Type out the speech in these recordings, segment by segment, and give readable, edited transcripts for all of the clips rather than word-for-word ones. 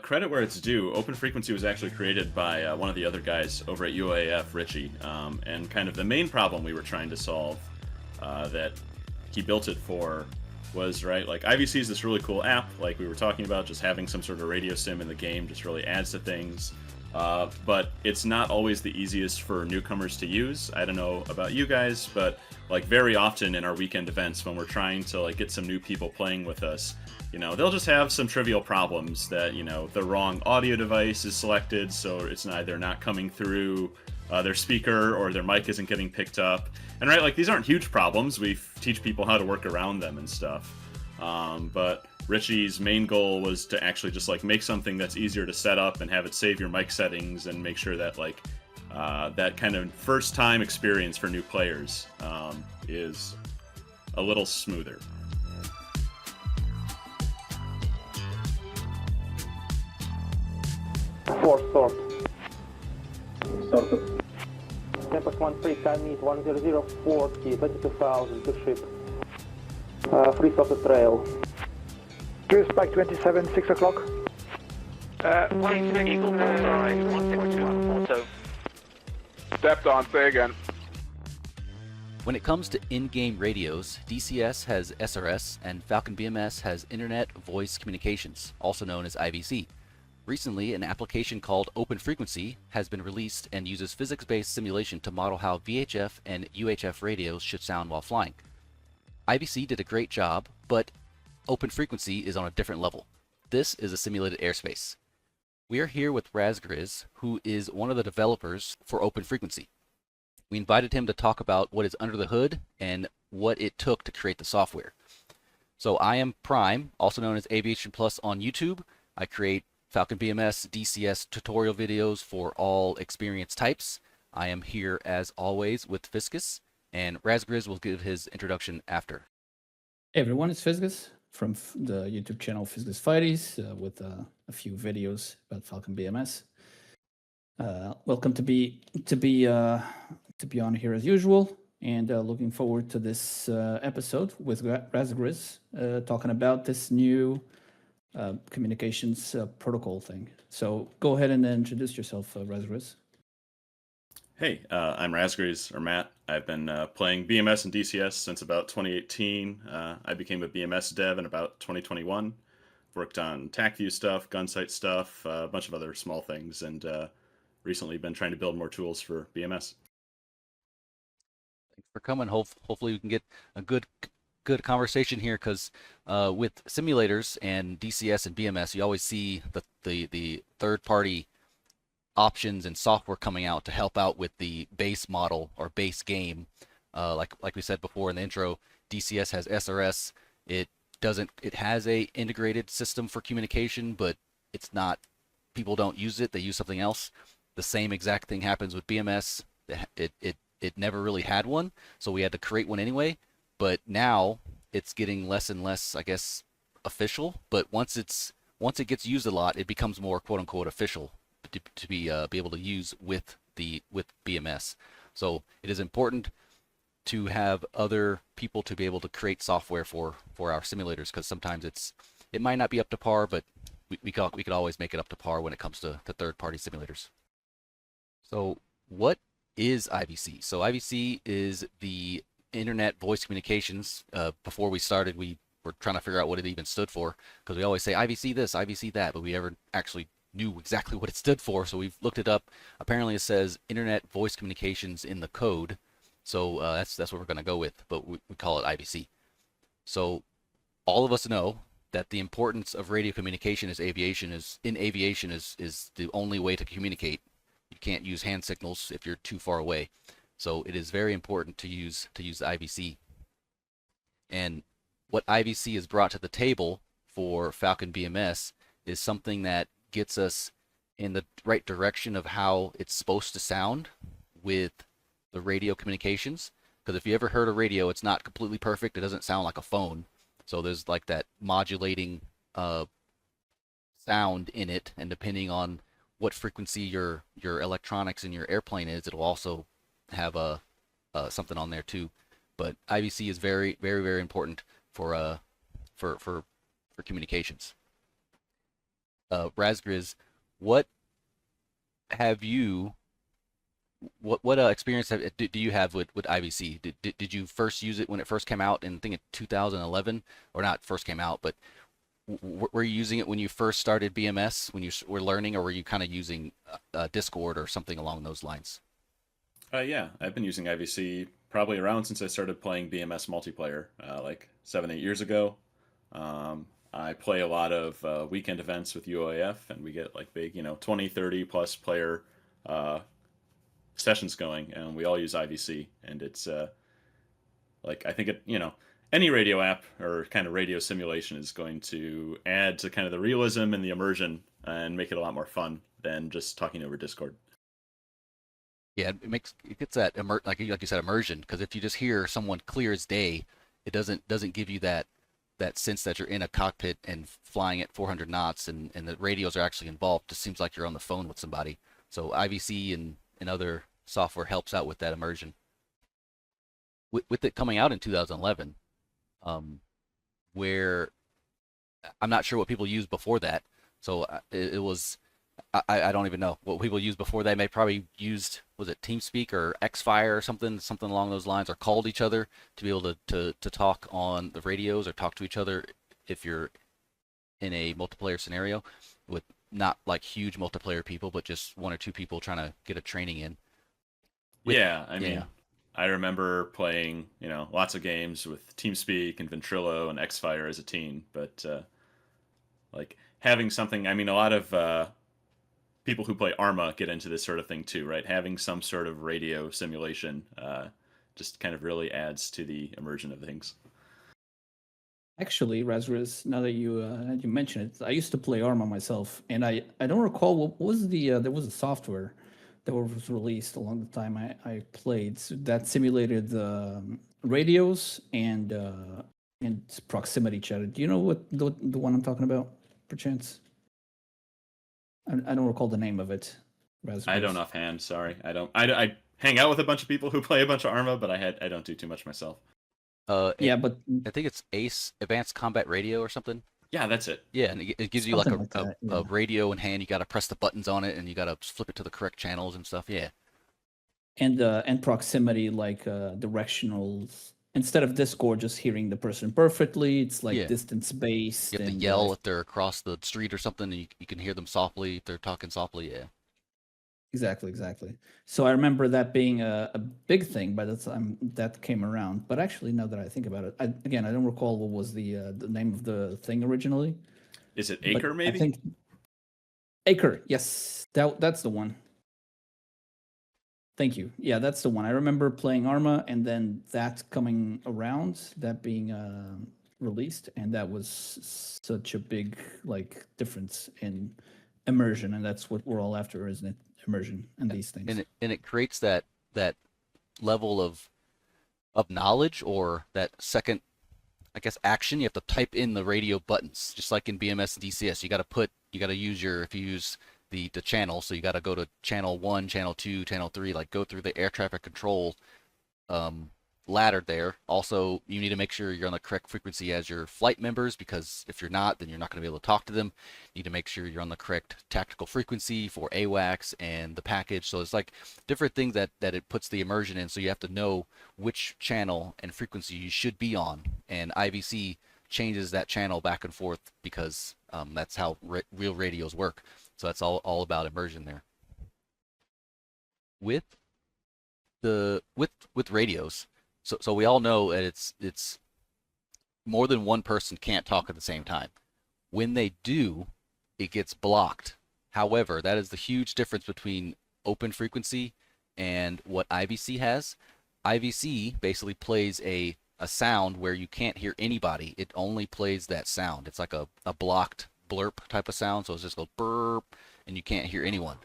Credit where it's due. Open Frequency was actually created by one of the other guys over at UAF, Richie, and kind of the main problem we were trying to solve that he built it for was, right, like IVC is this really cool app, like we were talking about, just having some sort of radio sim in the game just really adds to things. But it's not always the easiest for newcomers to use. I don't know about you guys, but like very often in our weekend events when we're trying to like get some new people playing with us, they'll just have some trivial problems that, the wrong audio device is selected, so it's either not coming through their speaker or their mic isn't getting picked up. And right, like these aren't huge problems. We teach people how to work around them and stuff. But Richie's main goal was to actually just like make something that's easier to set up and have it save your mic settings and make sure that like that kind of first time experience for new players is a little smoother. Fourth sort. Sorted. Tempest 1-3, can meet 10040, 22,000 to ship. Free sorted trail. Spike 27, 6 o'clock. 1 Eagle 4 side, 162 auto. Stepped on, say again. When it comes to in-game radios, DCS has SRS and Falcon BMS has Internet Voice Communications, also known as IVC. Recently, an application called OpenFreq has been released and uses physics-based simulation to model how VHF and UHF radios should sound while flying. IVC did a great job, but OpenFreq is on a different level. This is a simulated airspace. We are here with Razgriz, who is one of the developers for OpenFreq. We invited him to talk about what is under the hood and what it took to create the software. So I am Prime, also known as Aviation Plus on YouTube. I create Falcon BMS, DCS tutorial videos for all experience types. I am here as always with Phyisical, and Razgriz will give his introduction after. Hey everyone, it's Phyisical from the YouTube channel Physical Fighties with a few videos about Falcon BMS. Welcome to be on here as usual, and looking forward to this episode with Razgriz talking about this new communications protocol thing. So go ahead and introduce yourself, Razgriz. Hey, I'm Razgriz, or Matt. I've been playing BMS and DCS since about 2018. I became a BMS dev in about 2021. Worked on TACU stuff, gunsight stuff, a bunch of other small things, and recently been trying to build more tools for BMS. Thanks for coming. Hopefully we can get a good conversation here, because with simulators and DCS and BMS, you always see the third-party options and software coming out to help out with the base model or base game. Like we said before in the intro, DCS has SRS. It has a integrated system for communication, but it's not. People don't use it. They use something else. The same exact thing happens with BMS. It never really had one, so we had to create one anyway. But now it's getting less and less, I guess, official. But once it gets used a lot, it becomes more quote unquote official to be able to use with BMS. So it is important to have other people to be able to create software for our simulators, because sometimes it might not be up to par, but we could always make it up to par when it comes to third-party simulators. So what is IVC? So IVC is the Internet Voice Communications. Before we started, we were trying to figure out what it even stood for, because we always say IVC this, IVC that, but we never actually knew exactly what it stood for. So we've looked it up. Apparently it says Internet Voice Communications in the code. So that's what we're going to go with, but we call it IVC. So all of us know that the importance of radio communication in aviation is the only way to communicate. You can't use hand signals if you're too far away. So it is very important to use the IVC. And what IVC has brought to the table for Falcon BMS is something that gets us in the right direction of how it's supposed to sound with the radio communications. Because if you ever heard a radio, it's not completely perfect. It doesn't sound like a phone. So there's like that modulating sound in it, and depending on what frequency your electronics in your airplane is, it'll also have something on there too. But IVC is very, very, very important for communications. Razgriz, what have you what experience do you have with IVC? Did you first use it when it first came out in, I think, in 2011, or not first came out, but were you using it when you first started BMS, when you were learning, or were you kind of using Discord or something along those lines? Yeah, I've been using IVC probably around since I started playing BMS multiplayer, like 7, 8 years ago. I play a lot of weekend events with UAF, and we get like big, 20, 30 plus player sessions going, and we all use IVC. And it's like, I think any radio app or kind of radio simulation is going to add to kind of the realism and the immersion and make it a lot more fun than just talking over Discord. Yeah, it gets that like you said, immersion, because if you just hear someone clear as day, it doesn't give you that sense that you're in a cockpit and flying at 400 knots and the radios are actually involved. It just seems like you're on the phone with somebody. So IVC and other software helps out with that immersion. With it coming out in 2011, where I'm not sure what people used before that. So it was, I don't even know what people used before that. They probably used, was it TeamSpeak or Xfire or something along those lines, or called each other to be able to talk on the radios or talk to each other if you're in a multiplayer scenario with not like huge multiplayer people, but just 1 or 2 people trying to get a training in. I mean, I remember playing, lots of games with TeamSpeak and Ventrilo and Xfire as a team, but like having something, I mean, a lot of people who play ArmA get into this sort of thing too, right? Having some sort of radio simulation just kind of really adds to the immersion of things. Actually, Razgriz, now that you mention it, I used to play ArmA myself, and I don't recall what was there was a software that was released along the time I played that simulated the radios and proximity chat. Do you know what the one I'm talking about, perchance? I don't recall the name of it. Razgriz. I don't offhand. Sorry, I don't. I hang out with a bunch of people who play a bunch of ArmA, but I don't do too much myself. Yeah, but I think it's ACE, Advanced Combat Radio or something. Yeah, that's it. Yeah, and it gives you like a radio in hand. You got to press the buttons on it, and you got to flip it to the correct channels and stuff. Yeah. And proximity, like directional. Instead of Discord, just hearing the person perfectly, it's like distance based. You have to yell if they're across the street or something, and you can hear them softly if they're talking softly. Yeah. Exactly. So I remember that being a big thing by the time that came around. But actually, now that I think about it, I don't recall what was the name of the thing originally. Is it Acre, maybe? I think Acre. Yes, that's the one. Thank you. Yeah, that's the one. I remember playing ArmA and then that coming around, that being released, and that was such a big difference in immersion, and that's what we're all after, isn't it? Immersion in these things. And it creates that level of knowledge, or that second, I guess, action. You have to type in the radio buttons, just like in BMS and DCS. You got to use if you use the channel, so you got to go to channel 1, channel 2, channel 3, like go through the air traffic control ladder there. Also, you need to make sure you're on the correct frequency as your flight members, because if you're not, then you're not going to be able to talk to them. You need to make sure you're on the correct tactical frequency for AWACs and the package. So it's like different things that it puts the immersion in. So you have to know which channel and frequency you should be on, and IVC changes that channel back and forth, because that's how real radios work. So that's all about immersion there. With radios, so we all know that it's more than one person can't talk at the same time. When they do, it gets blocked. However, that is the huge difference between open frequency and what IVC has. IVC basically plays a sound where you can't hear anybody. It only plays that sound. It's like a blocked blurp type of sound, so it's just goes burp, and you can't hear anyone.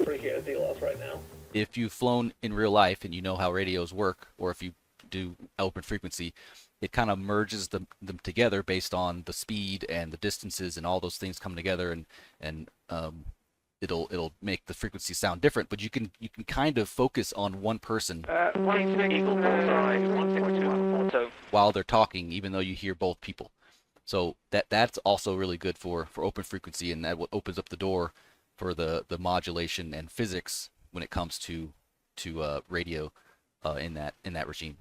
Appreciate the loss right now. If you've flown in real life and you know how radios work, or if you do open frequency, it kind of merges them together based on the speed and the distances and all those things come together, and it'll make the frequency sound different. But you can kind of focus on one person while they're talking, even though you hear both people. So that's also really good for open frequency, and that opens up the door for the modulation and physics when it comes to radio in that regime.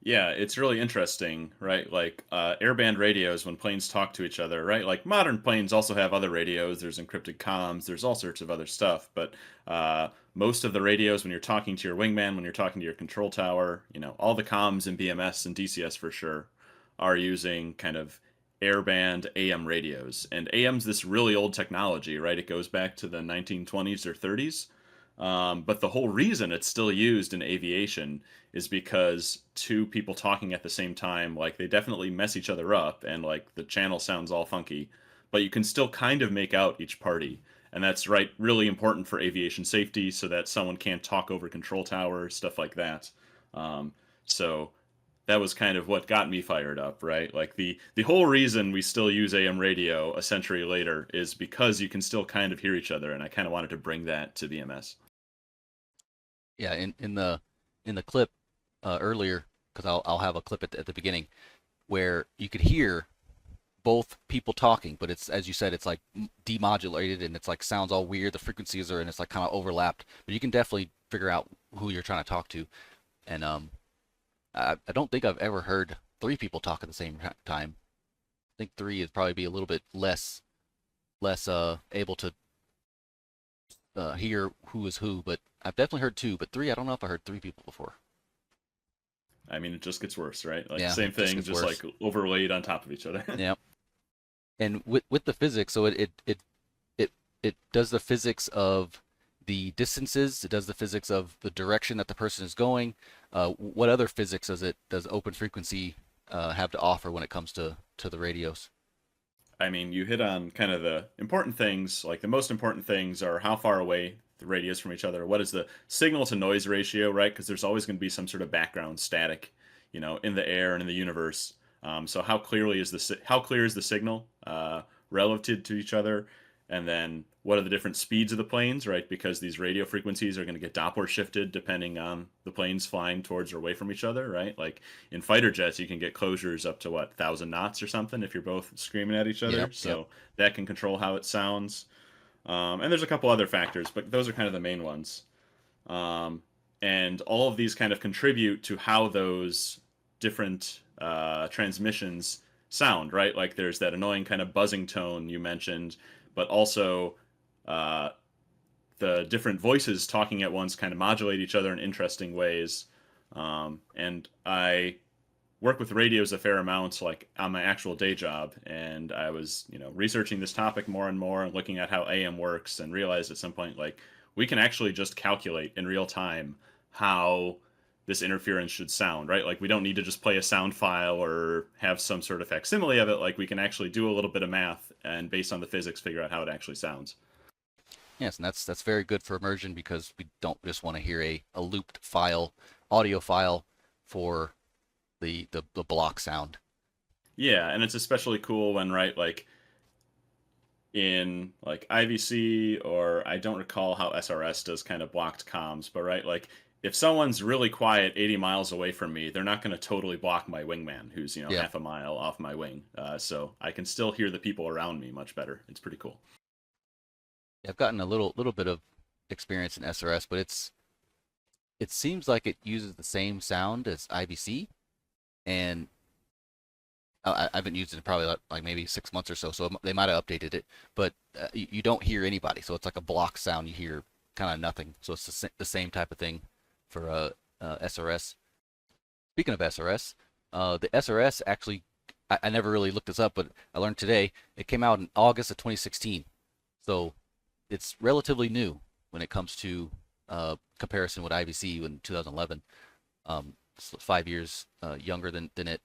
Yeah, it's really interesting, right? Like airband radios when planes talk to each other, right? Like modern planes also have other radios. There's encrypted comms. There's all sorts of other stuff. But most of the radios, when you're talking to your wingman, when you're talking to your control tower, all the comms in BMS and DCS for sure are using kind of airband AM radios. And AM's this really old technology, right? It goes back to the 1920s or 30s. But the whole reason it's still used in aviation is because two people talking at the same time, like they definitely mess each other up and like the channel sounds all funky, but you can still kind of make out each party. And that's right, really important for aviation safety so that someone can't talk over control towers, stuff like that. So that was kind of what got me fired up, right? Like the whole reason we still use AM radio a century later is because you can still kind of hear each other, and I kind of wanted to bring that to BMS. Yeah, in the clip earlier, because I'll have a clip at the beginning where you could hear both people talking, but it's, as you said, it's like demodulated and it's like sounds all weird. The frequencies are, and it's like kind of overlapped, but you can definitely figure out who you're trying to talk to. And I don't think I've ever heard three people talk at the same time. I think three is probably be a little bit less able to hear who is who, but I've definitely heard two, but three, I don't know if I heard three people before. I mean, it just gets worse, right? Like Yeah, same it just thing, gets just worse. like overlaid on top of each other. Yeah. And with the physics, so it does the physics of the distances, it does the physics of the direction that the person is going. What other physics does open frequency have to offer when it comes to the radios? I mean, you hit on kind of the important things. Like the most important things are how far away the radios from each other. What is the signal to noise ratio, right? Because there's always going to be some sort of background static, in the air and in the universe. So how clear is the signal relative to each other? And then what are the different speeds of the planes, right? Because these radio frequencies are going to get Doppler shifted depending on the planes flying towards or away from each other, right? Like in fighter jets, you can get closures up to 1,000 knots or something if you're both screaming at each other. Yep, So yep. that can control how it sounds. And there's a couple other factors, but those are kind of the main ones. And all of these kind of contribute to how those different transmissions sound, right? Like there's that annoying kind of buzzing tone you mentioned, but also the different voices talking at once kind of modulate each other in interesting ways. And I work with radios a fair amount, like on my actual day job, and I was, researching this topic more and more and looking at how AM works, and realized at some point, like, we can actually just calculate in real time how this interference should sound, right? Like we don't need to just play a sound file or have some sort of facsimile of it. Like we can actually do a little bit of math and based on the physics figure out how it actually sounds. Yes, and that's very good for immersion because we don't just want to hear a looped file, audio file for the block sound. Yeah, and it's especially cool when, right, like in like IVC, or I don't recall how SRS does kind of blocked comms, but right, like if someone's really quiet 80 miles away from me, they're not going to totally block my wingman who's, Yeah. half a mile off my wing. So I can still hear the people around me much better. It's pretty cool. I've gotten a little bit of experience in SRS, but it seems like it uses the same sound as IVC, and I haven't used it in probably like maybe 6 months or so, so they might have updated it, but you don't hear anybody, so it's like a block sound. You hear kind of nothing, so it's the same type of thing for SRS. Speaking of SRS, the SRS actually, I never really looked this up, but I learned today it came out in August of 2016, so it's relatively new when it comes to comparison with IVC in 2011. It's 5 years younger than it,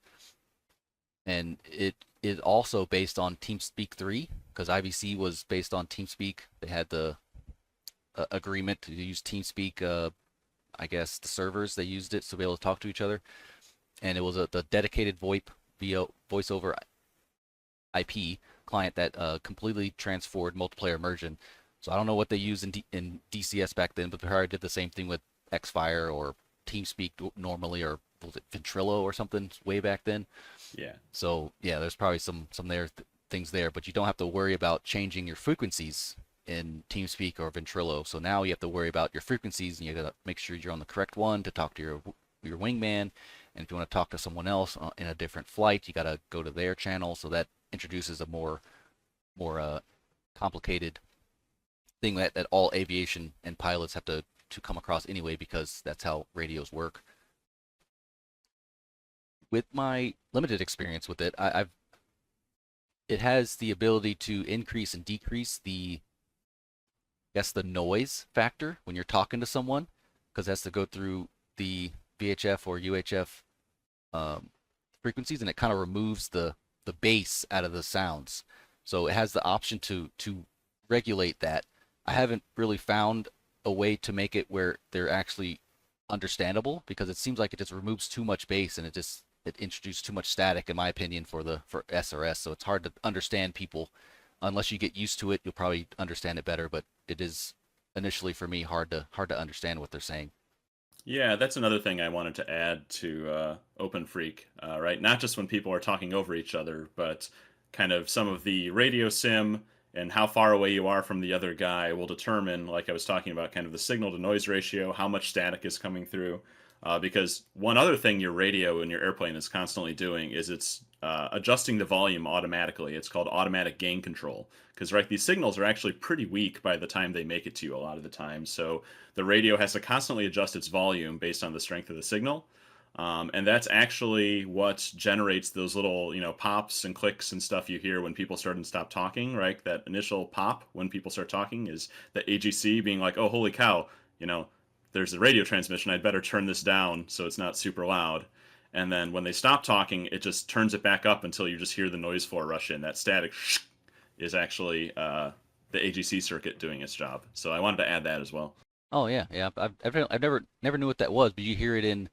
and it is also based on Teamspeak 3 because IVC was based on Teamspeak. They had the agreement to use Teamspeak. I guess the servers they used it to be able to talk to each other, and it was the dedicated VoIP via voice over IP client that completely transformed multiplayer immersion. So I don't know what they used in DCS back then, but they probably did the same thing with Xfire or Teamspeak normally, or was it Ventrilo or something way back then. Yeah. So yeah, there's probably some things there, but you don't have to worry about changing your frequencies in TeamSpeak or Ventrilo. So now you have to worry about your frequencies, and you gotta make sure you're on the correct one to talk to your wingman. And if you want to talk to someone else in a different flight, you gotta go to their channel. So that introduces a more complicated thing that all aviation and pilots have to come across anyway, because that's how radios work. With my limited experience with it, it has the ability to increase and decrease the noise factor when you're talking to someone, because it has to go through the VHF or UHF frequencies, and it kind of removes the bass out of the sounds. So it has the option to regulate that. I haven't really found a way to make it where they're actually understandable, because it seems like it just removes too much bass, and it introduces too much static, in my opinion, for SRS. So it's hard to understand people. Unless you get used to it, you'll probably understand it better, but it is initially for me hard to understand what they're saying. Yeah, that's another thing I wanted to add to OpenFreq, right? Not just when people are talking over each other, but kind of some of the radio sim and how far away you are from the other guy will determine, like I was talking about, kind of the signal to noise ratio, how much static is coming through. Because one other thing your radio in your airplane is constantly doing is it's adjusting the volume automatically. It's called automatic gain control. Because, right, these signals are actually pretty weak by the time they make it to you a lot of the time. So the radio has to constantly adjust its volume based on the strength of the signal. And that's actually what generates those little, pops and clicks and stuff you hear when people start and stop talking, right? That initial pop when people start talking is the AGC being like, oh, holy cow, there's a radio transmission. I'd better turn this down so it's not super loud. And then when they stop talking, it just turns it back up until you just hear the noise floor rush in. That static is actually the AGC circuit doing its job. So I wanted to add that as well. Oh yeah. I've never knew what that was, but you hear it in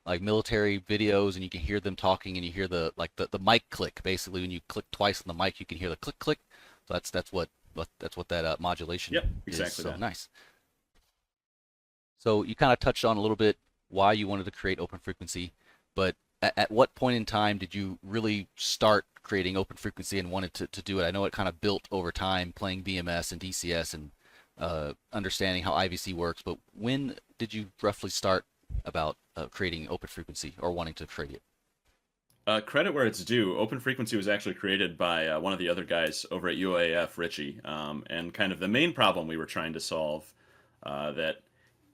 like military videos, and you can hear them talking, and you hear the mic click. Basically, when you click twice on the mic, you can hear the click click. So that's what that modulation Yep, is. exactly So that. nice. So you kind of touched on a little bit why you wanted to create open frequency, but at what point in time did you really start creating open frequency and wanted to do it? I know it kind of built over time, playing BMS and DCS and understanding how IVC works, but when did you roughly start about creating open frequency or wanting to create it? Credit where it's due. Open frequency was actually created by one of the other guys over at UAF, Richie, and kind of the main problem we were trying to solve that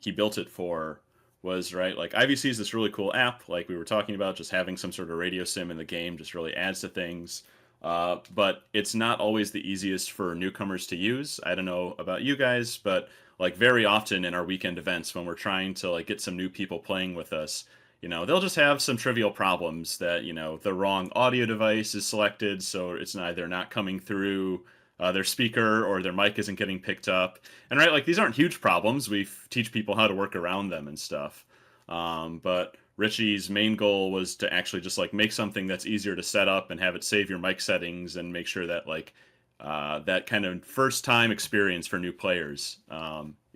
he built it for was, right, like IVC is this really cool app, like we were talking about, just having some sort of radio sim in the game just really adds to things. But it's not always the easiest for newcomers to use. I don't know about you guys, but like very often in our weekend events when we're trying to like get some new people playing with us, they'll just have some trivial problems that, the wrong audio device is selected, so it's either not coming through their speaker or their mic isn't getting picked up. And right, like these aren't huge problems. We teach people how to work around them and stuff. But Richie's main goal was to actually just like make something that's easier to set up and have it save your mic settings and make sure that like that kind of first time experience for new players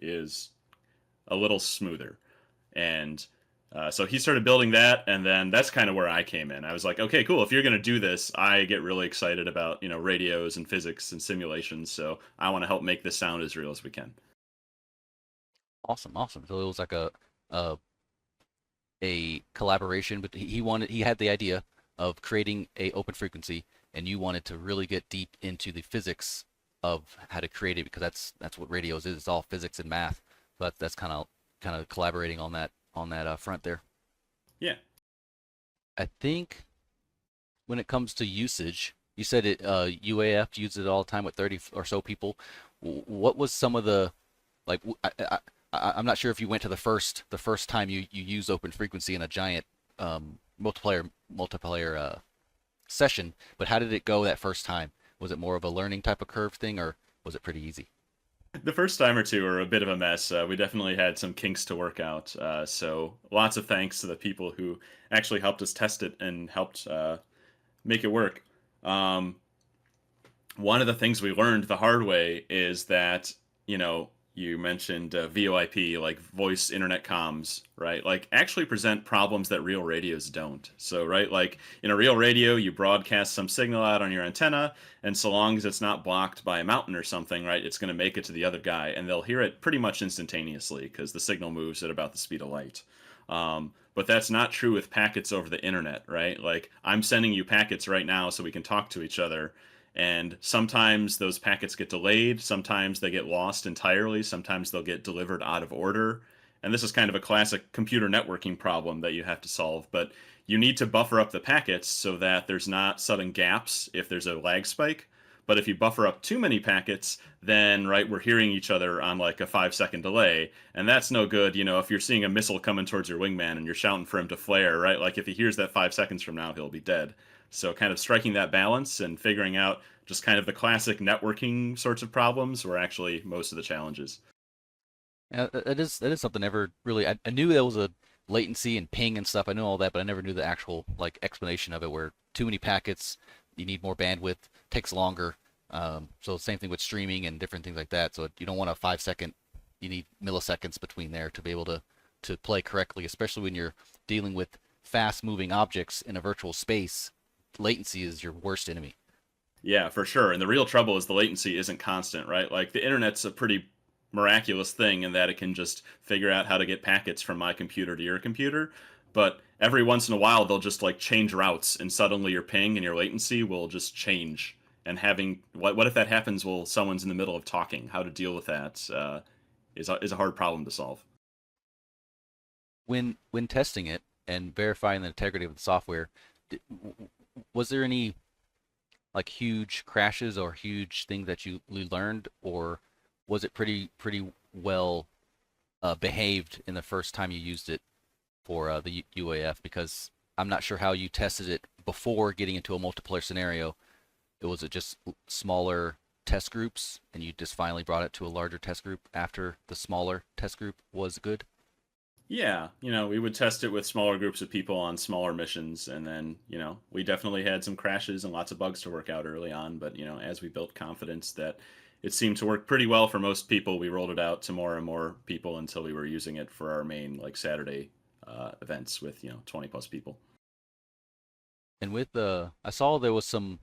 is a little smoother. And so he started building that, and then that's kind of where I came in. I was like, okay, cool. If you're going to do this, I get really excited about, radios and physics and simulations. So I want to help make this sound as real as we can. Awesome. So it was like a collaboration, but he had the idea of creating a open frequency, and you wanted to really get deep into the physics of how to create it, because that's what radios is. It's all physics and math. But that's kind of collaborating on that front there. Yeah. I think when it comes to usage, you said it UAF uses it all the time with 30 or so people. What was some of the, like, I'm not sure if you went to the first time you used open frequency in a giant multiplayer session, but how did it go that first time? Was it more of a learning type of curve thing, or was it pretty easy? The first time or two were a bit of a mess. We definitely had some kinks to work out. So lots of thanks to the people who actually helped us test it and helped make it work. One of the things we learned the hard way is that, you mentioned VoIP, like voice internet comms, right? Like actually present problems that real radios don't. So, right, like in a real radio, you broadcast some signal out on your antenna, and so long as it's not blocked by a mountain or something, right, it's going to make it to the other guy, and they'll hear it pretty much instantaneously because the signal moves at about the speed of light. But that's not true with packets over the internet, right? Like I'm sending you packets right now so we can talk to each other. And sometimes those packets get delayed, sometimes they get lost entirely, sometimes they'll get delivered out of order. And this is kind of a classic computer networking problem that you have to solve. But you need to buffer up the packets so that there's not sudden gaps if there's a lag spike. But if you buffer up too many packets, then, right, we're hearing each other on like a 5-second delay. And that's no good, you know, if you're seeing a missile coming towards your wingman and you're shouting for him to flare, right? Like if he hears that 5 seconds from now, he'll be dead. So kind of striking that balance and figuring out just kind of the classic networking sorts of problems were actually most of the challenges. Yeah, that is something never really. I knew there was a latency and ping and stuff. I knew all that, but I never knew the actual like explanation of it. Where too many packets, you need more bandwidth, takes longer. So same thing with streaming and different things like that. So you don't want a 5-second. You need milliseconds between there to be able to play correctly, especially when you're dealing with fast-moving objects in a virtual space. Latency is your worst enemy. Yeah, for sure. And the real trouble is the latency isn't constant, right? Like the internet's a pretty miraculous thing in that it can just figure out how to get packets from my computer to your computer. But every once in a while, they'll just like change routes, and suddenly your ping and your latency will just change. And having what if that happens while someone's in the middle of talking? How to deal with that is a hard problem to solve. When testing it and verifying the integrity of the software, was there any like huge crashes or huge things that you learned, or was it pretty well behaved in the first time you used it for the UAF? Because I'm not sure how you tested it before getting into a multiplayer scenario. Was it just smaller test groups, and you just finally brought it to a larger test group after the smaller test group was good? Yeah, you know, we would test it with smaller groups of people on smaller missions, and then, you know, we definitely had some crashes and lots of bugs to work out early on, but, you know, as we built confidence that it seemed to work pretty well for most people, we rolled it out to more and more people until we were using it for our main, like, Saturday events with, you know, 20 plus people. And with I saw there was some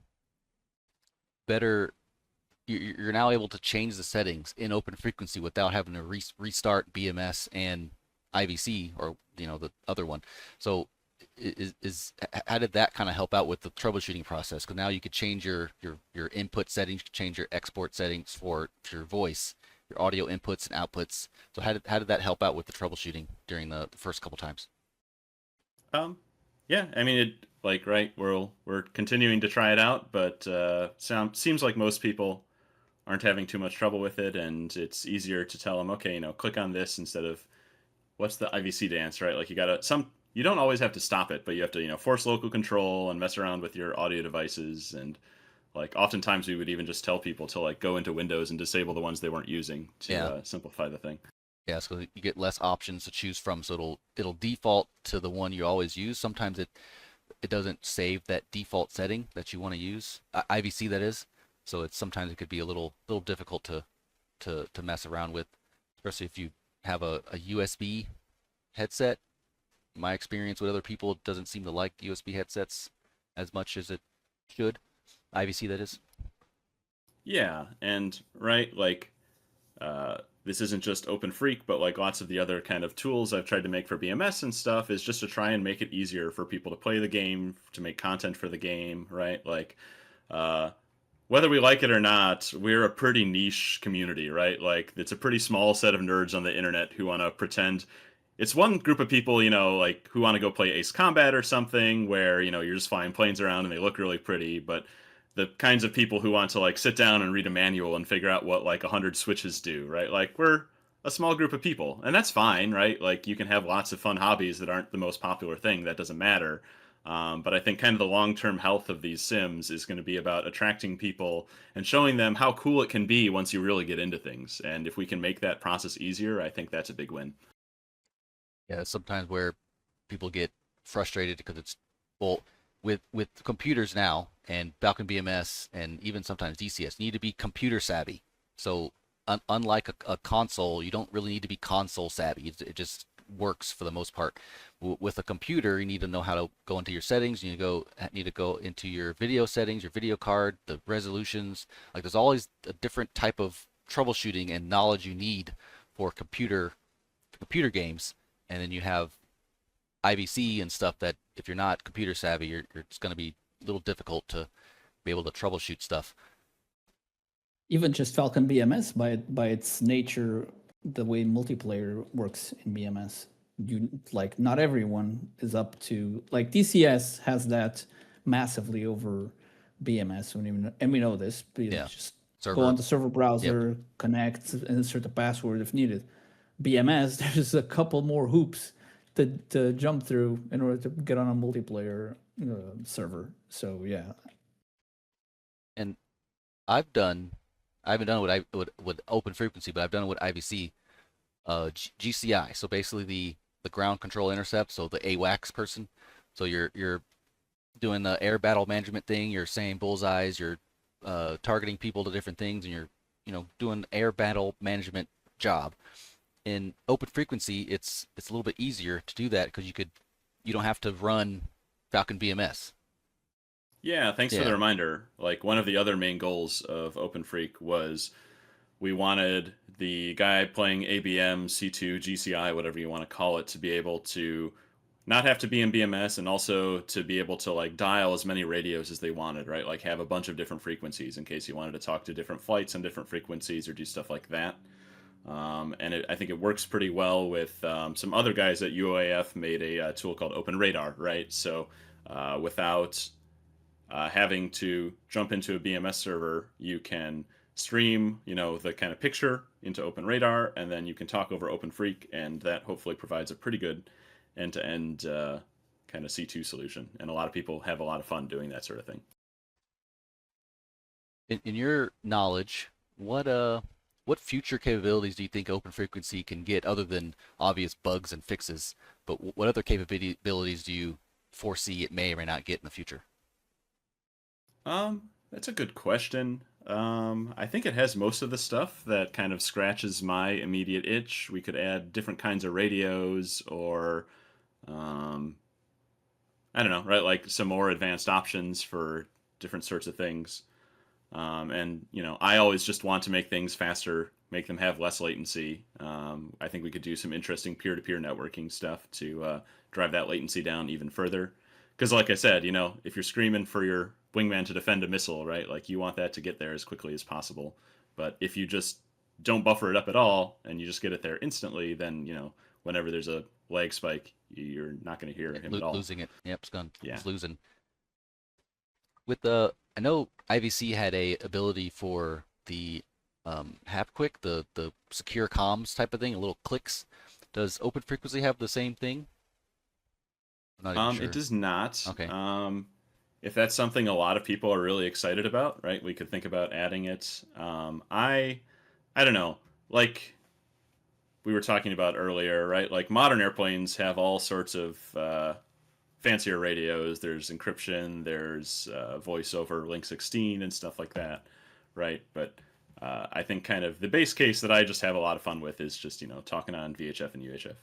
better. You're now able to change the settings in OpenFreq without having to restart BMS and IVC, or you know, the other one. So how did that kind of help out with the troubleshooting process? Because now you could change your input settings, change your export settings for your voice, your audio inputs and outputs. So how did that help out with the troubleshooting during the first couple times? Yeah, I mean, it like right, we're continuing to try it out, but seems like most people aren't having too much trouble with it, and it's easier to tell them, okay, you know, click on this instead of what's the IVC dance, right? Like you don't always have to stop it, but you have to, you know, force local control and mess around with your audio devices, and like oftentimes we would even just tell people to like go into Windows and disable the ones they weren't using to simplify the thing. Yeah, so you get less options to choose from, so it'll default to the one you always use. Sometimes it doesn't save that default setting that you want to use, IVC that is. So sometimes it could be a little difficult to mess around with, especially if you have a USB headset. My experience with other people doesn't seem to like USB headsets as much as it should. IVC that is. Yeah, and right, like this isn't just OpenFreq, but like lots of the other kind of tools I've tried to make for BMS and stuff is just to try and make it easier for people to play the game, to make content for the game, right? Like whether we like it or not, we're a pretty niche community, right? Like it's a pretty small set of nerds on the internet who want to pretend. It's one group of people, you know, like who want to go play Ace Combat or something where, you know, you're just flying planes around and they look really pretty, but the kinds of people who want to like sit down and read a manual and figure out what like 100 switches do, right? Like we're a small group of people, and that's fine, right? Like you can have lots of fun hobbies that aren't the most popular thing. That doesn't matter. But I think kind of the long-term health of these sims is going to be about attracting people and showing them how cool it can be once you really get into things. And if we can make that process easier, I think that's a big win. Yeah, sometimes where people get frustrated because it's, well, with computers now and Falcon BMS and even sometimes DCS, you need to be computer savvy. So unlike a console, you don't really need to be console savvy. It just works for the most part. With a computer, you need to know how to go into your settings. You need to go into your video settings, your video card, the resolutions. Like there's always a different type of troubleshooting and knowledge you need for computer games. And then you have IVC and stuff that if you're not computer savvy, it's going to be a little difficult to be able to troubleshoot stuff. Even just Falcon BMS, by its nature, the way multiplayer works in BMS, not everyone is up to, like, DCS has that massively over BMS, and we know this. Yeah. Just Server. go on the server browser, Yep. connect, and insert the password if needed. BMS, there's a couple more hoops to jump through in order to get on a multiplayer server. So yeah. And I haven't done it with open frequency, but I've done it with IVC, GCI. So basically the ground control intercept. So the AWACs person. So you're doing the air battle management thing. You're saying bullseyes. You're targeting people to different things, and you're doing air battle management job. In open frequency, it's a little bit easier to do that because you don't have to run Falcon BMS. Yeah, thanks for the reminder. Like, one of the other main goals of OpenFreq was we wanted the guy playing ABM, C2, GCI, whatever you want to call it, to be able to not have to be in BMS, and also to be able to like dial as many radios as they wanted, right? Like have a bunch of different frequencies in case you wanted to talk to different flights on different frequencies or do stuff like that. And I think it works pretty well with some other guys at UAF made a tool called Open Radar, right? So without having to jump into a BMS server, you can stream, the kind of picture into Open Radar, and then you can talk over OpenFreq, and that hopefully provides a pretty good end-to-end kind of C2 solution. And a lot of people have a lot of fun doing that sort of thing. In your knowledge, what future capabilities do you think open frequency can get other than obvious bugs and fixes? But what other capabilities do you foresee it may or may not get in the future? That's a good question. I think it has most of the stuff that kind of scratches my immediate itch. We could add different kinds of radios, or I don't know, right? Like some more advanced options for different sorts of things. And I always just want to make things faster, make them have less latency. I think we could do some interesting peer-to-peer networking stuff to drive that latency down even further. Because like I said, if you're screaming for your wingman to defend a missile, right, like you want that to get there as quickly as possible. But if you just don't buffer it up at all and you just get it there instantly, then, whenever there's a lag spike, you're not going to hear him at all. Losing it. Yep, it's gone. Yeah. It's losing. I know IVC had a ability for the HapQuick, the secure comms type of thing, little clicks. Does open frequency have the same thing? I'm not even sure. It does not. Okay. If that's something a lot of people are really excited about, right, we could think about adding it. I don't know. Like we were talking about earlier, right? Like modern airplanes have all sorts of fancier radios. There's encryption, there's voice over Link 16 and stuff like that, right? But I think kind of the base case that I just have a lot of fun with is just, talking on VHF and UHF.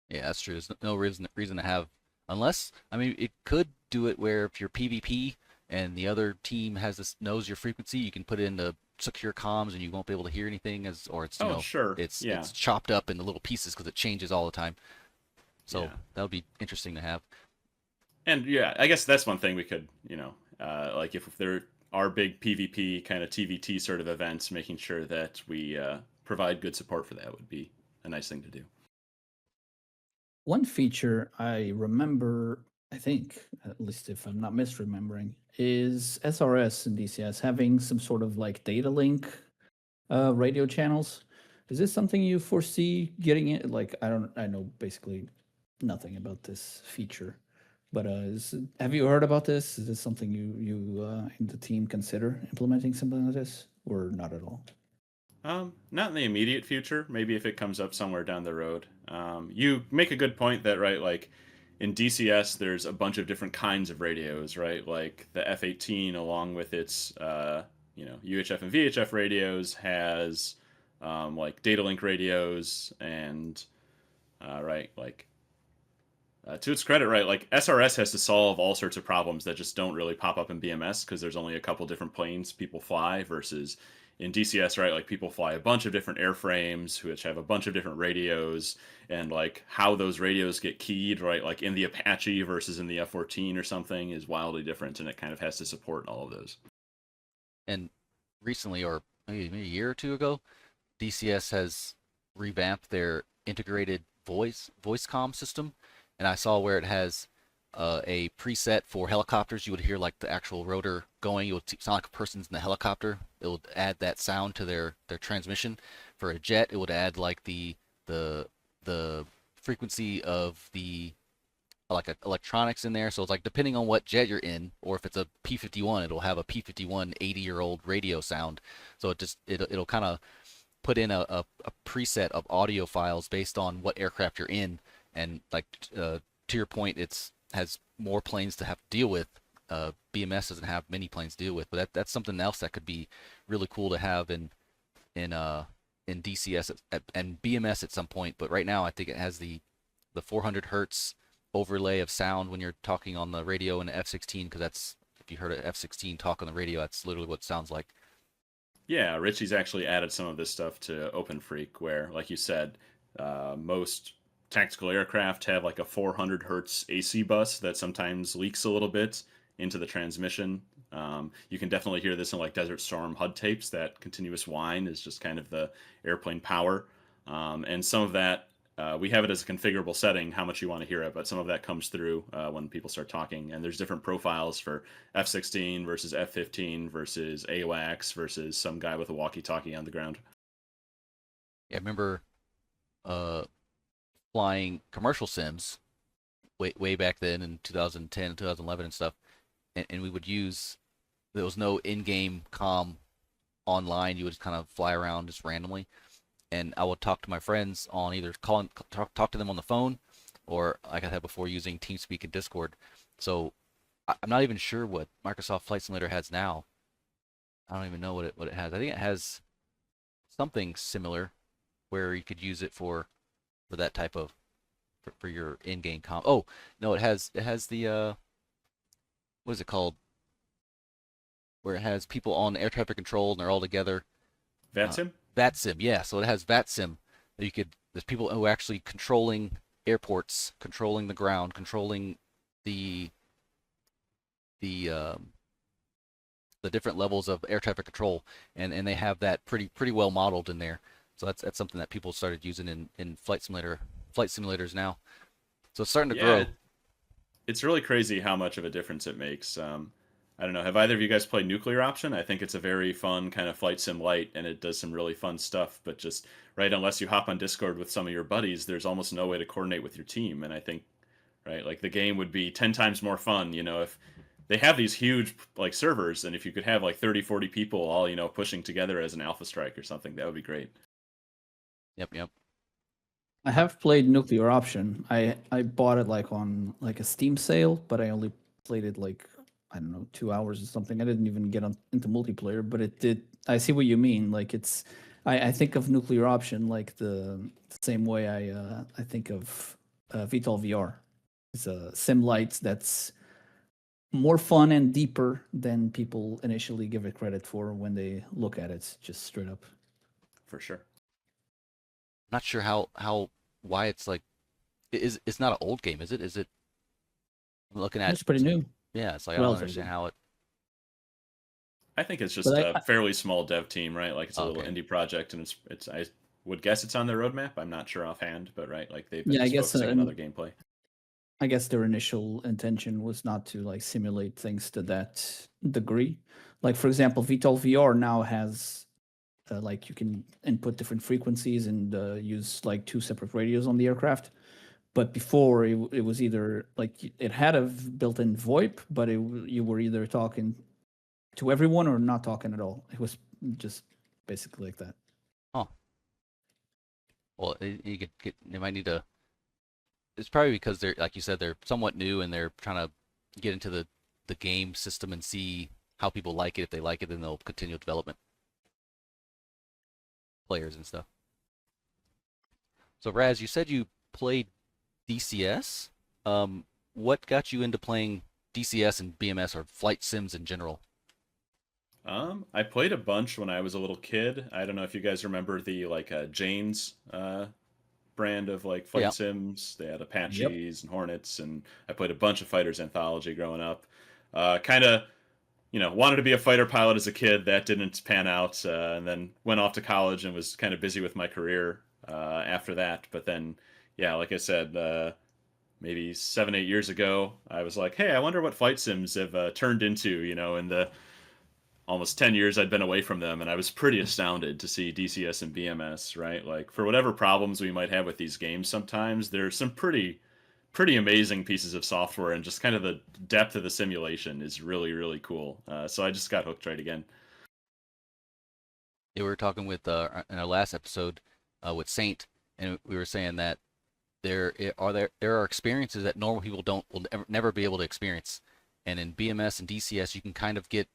Yeah, that's true. There's no reason to have, unless, it could do it where if you're PvP and the other team knows your frequency, you can put it into secure comms and you won't be able to hear anything it's sure. It's yeah. It's chopped up into little pieces because it changes all the time. So yeah. That would be interesting to have. And yeah, I guess that's one thing we could, like if there are big PvP kind of TVT sort of events, making sure that we provide good support for that would be a nice thing to do. One feature I remember, I think, at least if I'm not misremembering, is SRS and DCS having some sort of like data link radio channels. Is this something you foresee getting it? Like, I know basically nothing about this feature, but have you heard about this? Is this something you in the team consider implementing something like this, or not at all? Not in the immediate future. Maybe if it comes up somewhere down the road. You make a good point that, right, like in DCS, there's a bunch of different kinds of radios, right? Like the F-18 along with its UHF and VHF radios, has like data link radios, and to its credit, right, like SRS has to solve all sorts of problems that just don't really pop up in BMS because there's only a couple different planes people fly, versus in DCS, right, like people fly a bunch of different airframes which have a bunch of different radios, and like how those radios get keyed, right, like in the Apache versus in the F-14 or something is wildly different, and it kind of has to support all of those. And recently, or maybe a year or two ago, DCS has revamped their integrated voice comm system, and I saw where it has a preset for helicopters. You would hear like the actual rotor going. It would sound like a person's in the helicopter. It would add that sound to their transmission. For a jet, it would add like the frequency of the like electronics in there. So it's like depending on what jet you're in, or if it's a P-51, it'll have a P-51 80-year-old radio sound. So it'll kind of put in a preset of audio files based on what aircraft you're in. And like to your point, has more planes to have to deal with. BMS doesn't have many planes to deal with, but that's something else that could be really cool to have in DCS and BMS at some point. But right now, I think it has the 400 hertz overlay of sound when you're talking on the radio in the F-16, because that's, if you heard an F-16 talk on the radio, that's literally what it sounds like. Yeah, Richie's actually added some of this stuff to OpenFreq, where, like you said, most tactical aircraft have like a 400 hertz AC bus that sometimes leaks a little bit into the transmission. You can definitely hear this in like Desert Storm HUD tapes. That continuous whine is just kind of the airplane power. And some of that, we have it as a configurable setting, how much you want to hear it, but some of that comes through when people start talking. And there's different profiles for F-16 versus F-15 versus AWACs versus some guy with a walkie-talkie on the ground. Yeah, I remember flying commercial sims way back then in 2010, 2011 and stuff, and we would use, there was no in-game comm online. You would just kind of fly around just randomly, and I would talk to my friends on either talk to them on the phone, or like I had before, using Teamspeak and Discord. So I'm not even sure what Microsoft Flight Simulator has now. I don't even know what it has. I think it has something similar where you could use it for that type of for your in-game comm. Oh no, it has the what is it called? Where it has people on air traffic control and they're all together. VATSIM? VATSIM, yeah. So it has VATSIM. There's people who are actually controlling airports, controlling the ground, controlling the different levels of air traffic control, and they have that pretty well modeled in there. So that's something that people started using in flight simulators now. So it's starting to grow. It's really crazy how much of a difference it makes. I don't know. Have either of you guys played Nuclear Option? I think it's a very fun kind of flight sim light, and it does some really fun stuff. But just right, unless you hop on Discord with some of your buddies, there's almost no way to coordinate with your team. And I think, right, like the game would be 10 times more fun, if they have these huge like servers, and if you could have like 30, 40 people all pushing together as an Alpha Strike or something, that would be great. Yep. I have played Nuclear Option. I bought it like on like a Steam sale, but I only played it like, I don't know, 2 hours or something. I didn't even get into multiplayer, but it did. I see what you mean. Like I think of Nuclear Option like the same way I think of VTOL VR. It's a sim light that's more fun and deeper than people initially give it credit for when they look at it, just straight up. For sure. Not sure why it's like, it's not an old game, is it? Is it? I'm looking at it's pretty new. Yeah, it's like I don't understand how it. I think it's just a fairly small dev team, right? Like it's a little indie project, and it's I would guess it's on their roadmap. I'm not sure offhand, but right, like they've been focusing on other gameplay. I guess their initial intention was not to like simulate things to that degree. Like for example, VTOL VR now has like you can input different frequencies and use like 2 separate radios on the aircraft. But before it was either like it had a built-in VoIP, but you were either talking to everyone or not talking at all. It was just basically like that. Oh. Well, you might need to. It's probably because they're, like you said, they're somewhat new and they're trying to get into the game system and see how people like it. If they like it, then they'll continue development. Players and stuff. So Raz, you said you played DCS. What got you into playing DCS and BMS or flight sims in general? I played a bunch when I was a little kid. I don't know if you guys remember the Jane's brand of like flight sims. They had Apaches and Hornets, and I played a bunch of Fighters Anthology growing up. Kind of, wanted to be a fighter pilot as a kid. That didn't pan out, and then went off to college and was kind of busy with my career after that. But then, yeah, like I said, maybe 7-8 years ago, I was like, hey, I wonder what flight sims have turned into, in the almost 10 years I'd been away from them, and I was pretty astounded to see DCS and BMS, right? Like, for whatever problems we might have with these games sometimes, there's some pretty amazing pieces of software, and just kind of the depth of the simulation is really, really cool. So I just got hooked right again. Yeah, we were talking with in our last episode with Saint, and we were saying that there are experiences that normal people will never be able to experience, and in BMS and DCS you can kind of get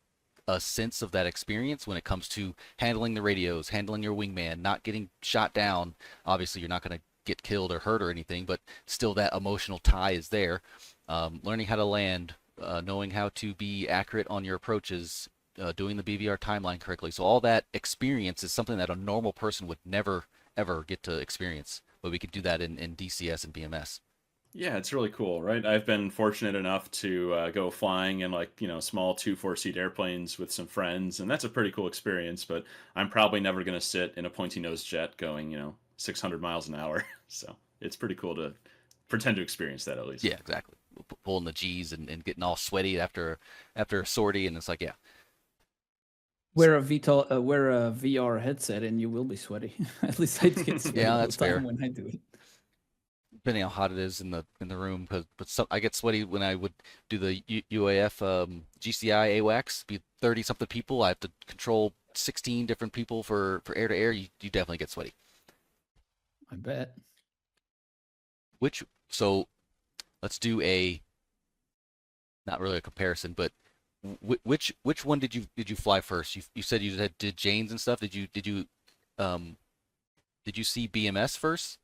a sense of that experience when it comes to handling the radios, handling your wingman, not getting shot down. Obviously, you're not going to get killed or hurt or anything, but still that emotional tie is there. Learning how to land, knowing how to be accurate on your approaches, doing the BVR timeline correctly. So all that experience is something that a normal person would never, ever get to experience. But we could do that in DCS and BMS. Yeah, it's really cool, right? I've been fortunate enough to go flying in small 2-4 seat airplanes with some friends, and that's a pretty cool experience, but I'm probably never going to sit in a pointy nose jet going, 600 miles an hour. So it's pretty cool to pretend to experience that at least. Yeah, exactly. Pulling the G's and getting all sweaty after a sortie, and it's like, yeah. Wear a VR headset and you will be sweaty. At least I get sweaty yeah, all that's the time fair. when I do it. Depending on how hot it is in the room, but I get sweaty when I would do the UAF GCI AWACs. Be 30-something people. I have to control 16 different people for air to air. You definitely get sweaty. I bet. So let's do not really a comparison, but which one did you fly first? You said you did Janes and stuff. Did you see BMS first?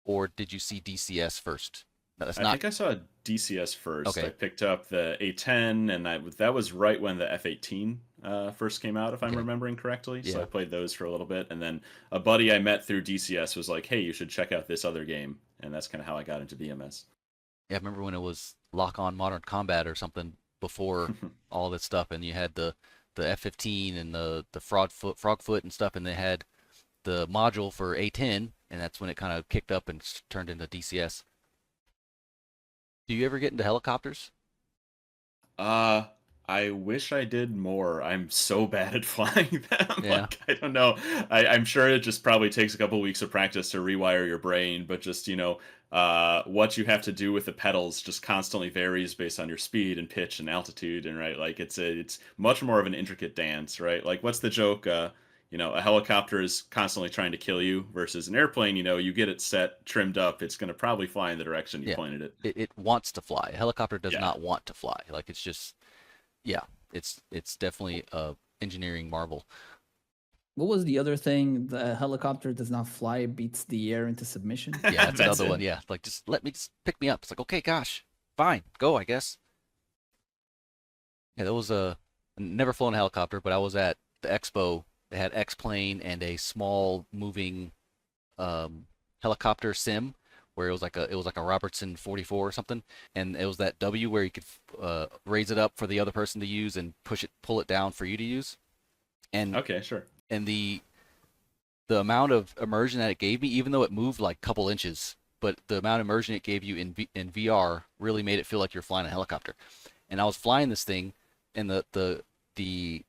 Or did you see DCS first? No, I think I saw DCS first. Okay. I picked up the A10, and that was right when the F-18 first came out, if I'm remembering correctly. Yeah. So I played those for a little bit, and then a buddy I met through DCS was like, hey, you should check out this other game, and that's kind of how I got into BMS. Yeah, I remember when it was Lock-On Modern Combat or something before all this stuff, and you had the F-15 and the Frogfoot and stuff, and they had the module for A10, and that's when it kind of kicked up and turned into DCS. Do you ever get into helicopters? I wish I did more. I'm so bad at flying them. Yeah. I don't know. I'm sure it just probably takes a couple weeks of practice to rewire your brain, but just, what you have to do with the pedals just constantly varies based on your speed and pitch and altitude, and right, like it's much more of an intricate dance, right? Like, what's the joke? A helicopter is constantly trying to kill you versus an airplane, you get it set, trimmed up, it's going to probably fly in the direction you pointed it. It wants to fly. A helicopter does not want to fly. Like, it's just, it's definitely a engineering marvel. What was the other thing? The helicopter does not fly, beats the air into submission? Yeah, that's another one. Yeah, like, just pick me up. It's like, okay, gosh, fine, go, I guess. Yeah, that was never flown a helicopter, but I was at the expo. They had X-plane and a small moving helicopter sim where it was like a Robertson 44 or something, and it was that W where you could raise it up for the other person to use and pull it down for you to use. And okay, sure. And the amount of immersion that it gave me, even though it moved like a couple inches, but the amount of immersion it gave you in VR really made it feel like you're flying a helicopter. And I was flying this thing, and the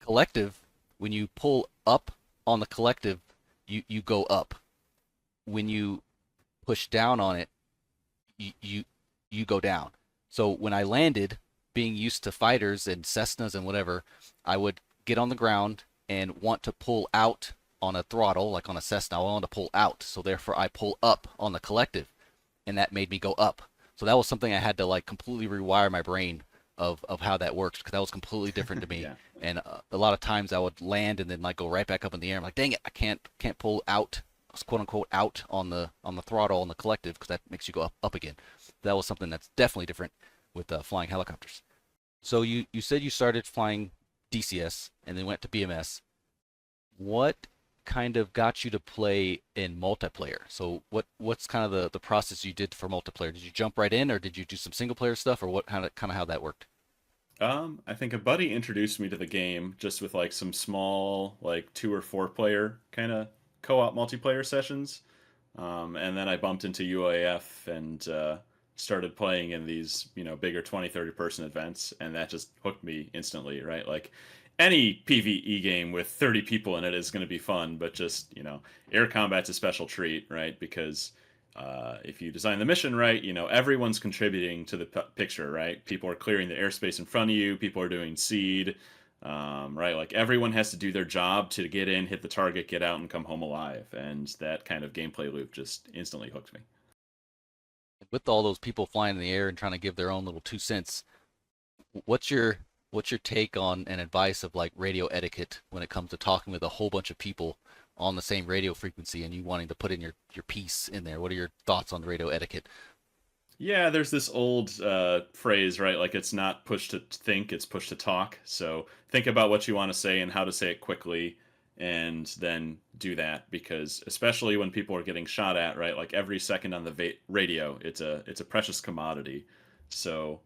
collective, when you pull up on the collective, you go up. When you push down on it, you go down. So when I landed, being used to fighters and Cessnas and whatever, I would get on the ground and want to pull out on a throttle, like on a Cessna. I wanted to pull out, so therefore I pull up on the collective, and that made me go up. So that was something I had to like completely rewire my brain of how that works, because that was completely different to me. Yeah. And a lot of times I would land and then like go right back up in the air. I'm like, dang it, I can't pull out, quote unquote, out on the throttle on the collective, because that makes you go up again. That was something that's definitely different with flying helicopters. So you said you started flying DCS and then went to BMS. What kind of got you to play in multiplayer? So what's kind of the process you did for multiplayer? Did you jump right in, or did you do some single player stuff, or what kind of how that worked? I think a buddy introduced me to the game just with like some small, like 2 or 4 player kind of co-op multiplayer sessions. And then I bumped into UAF and started playing in these, bigger 20, 30 person events. And that just hooked me instantly, right? Like any PvE game with 30 people in it is going to be fun, but just, air combat's a special treat, right? Because if you design the mission right, everyone's contributing to the picture, right? People are clearing the airspace in front of you. People are doing seed, right? Like everyone has to do their job to get in, hit the target, get out, and come home alive. And that kind of gameplay loop just instantly hooked me. With all those people flying in the air and trying to give their own little 2 cents, what's your take on and advice of like radio etiquette when it comes to talking with a whole bunch of people on the same radio frequency and you wanting to put in your piece in there? What are your thoughts on radio etiquette? Yeah, there's this old phrase, right? Like it's not push to think, it's push to talk. So think about what you want to say and how to say it quickly, and then do that, because especially when people are getting shot at, right? Like every second on the radio, it's a precious commodity. So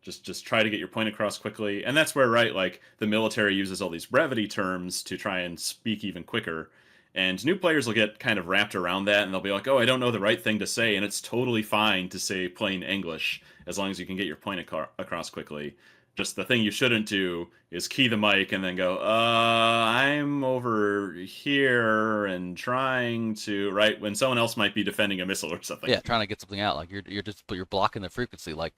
just try to get your point across quickly. And that's where, right, like the military uses all these brevity terms to try and speak even quicker. And new players will get kind of wrapped around that, and they'll be like, oh, I don't know the right thing to say. And it's totally fine to say plain English as long as you can get your point across quickly. Just the thing you shouldn't do is key the mic and then go, I'm over here and trying to, right, when someone else might be defending a missile or something. Yeah, trying to get something out. Like you're blocking the frequency. Like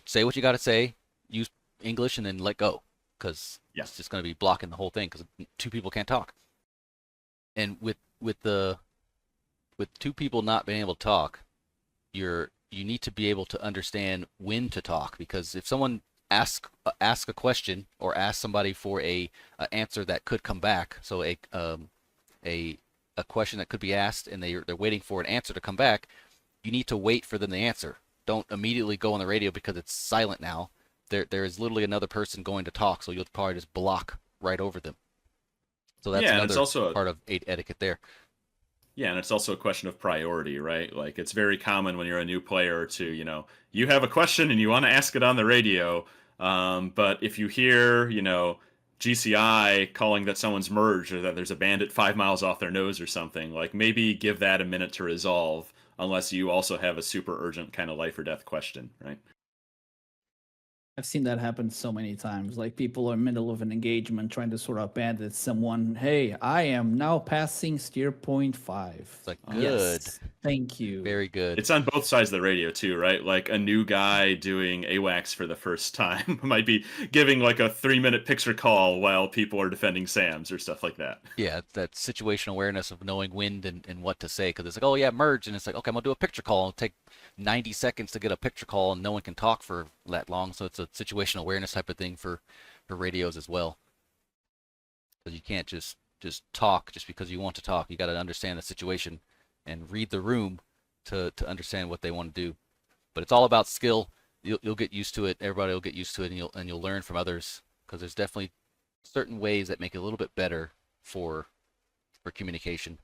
say what you got to say, use English, and then let go, because it's just going to be blocking the whole thing, because 2 people can't talk. And with 2 people not being able to talk, you need to be able to understand when to talk, because if someone ask a question or ask somebody for a answer that could come back, so a question that could be asked and they're waiting for an answer to come back, you need to wait for them to answer. Don't immediately go on the radio because it's silent now. There is literally another person going to talk, so you'll probably just block right over them. So that's another also part of etiquette there. Yeah, and it's also a question of priority, right? Like it's very common when you're a new player to, you have a question and you want to ask it on the radio, but if you hear, GCI calling that someone's merged or that there's a bandit 5 miles off their nose or something, like maybe give that a minute to resolve, unless you also have a super urgent kind of life or death question, right? I've seen that happen so many times. Like people are in the middle of an engagement trying to sort out bandits. Someone, hey, I am now passing steer point 5. It's like, good. Yes, thank you. Very good. It's on both sides of the radio too, right? Like a new guy doing AWACs for the first time might be giving like a 3-minute picture call while people are defending SAMs or stuff like that. Yeah, that situational awareness of knowing when and what to say, because it's like, oh yeah, merge, and it's like, okay, I'm gonna do a picture call. It'll take 90 seconds to get a picture call, and no one can talk for that long. So it's a situational awareness type of thing for radios as well. Because you can't just talk just because you want to talk. You got to understand the situation and read the room to understand what they want to do. But it's all about skill. You'll get used to it. Everybody will get used to it, and you'll learn from others, because there's definitely certain ways that make it a little bit better for communication.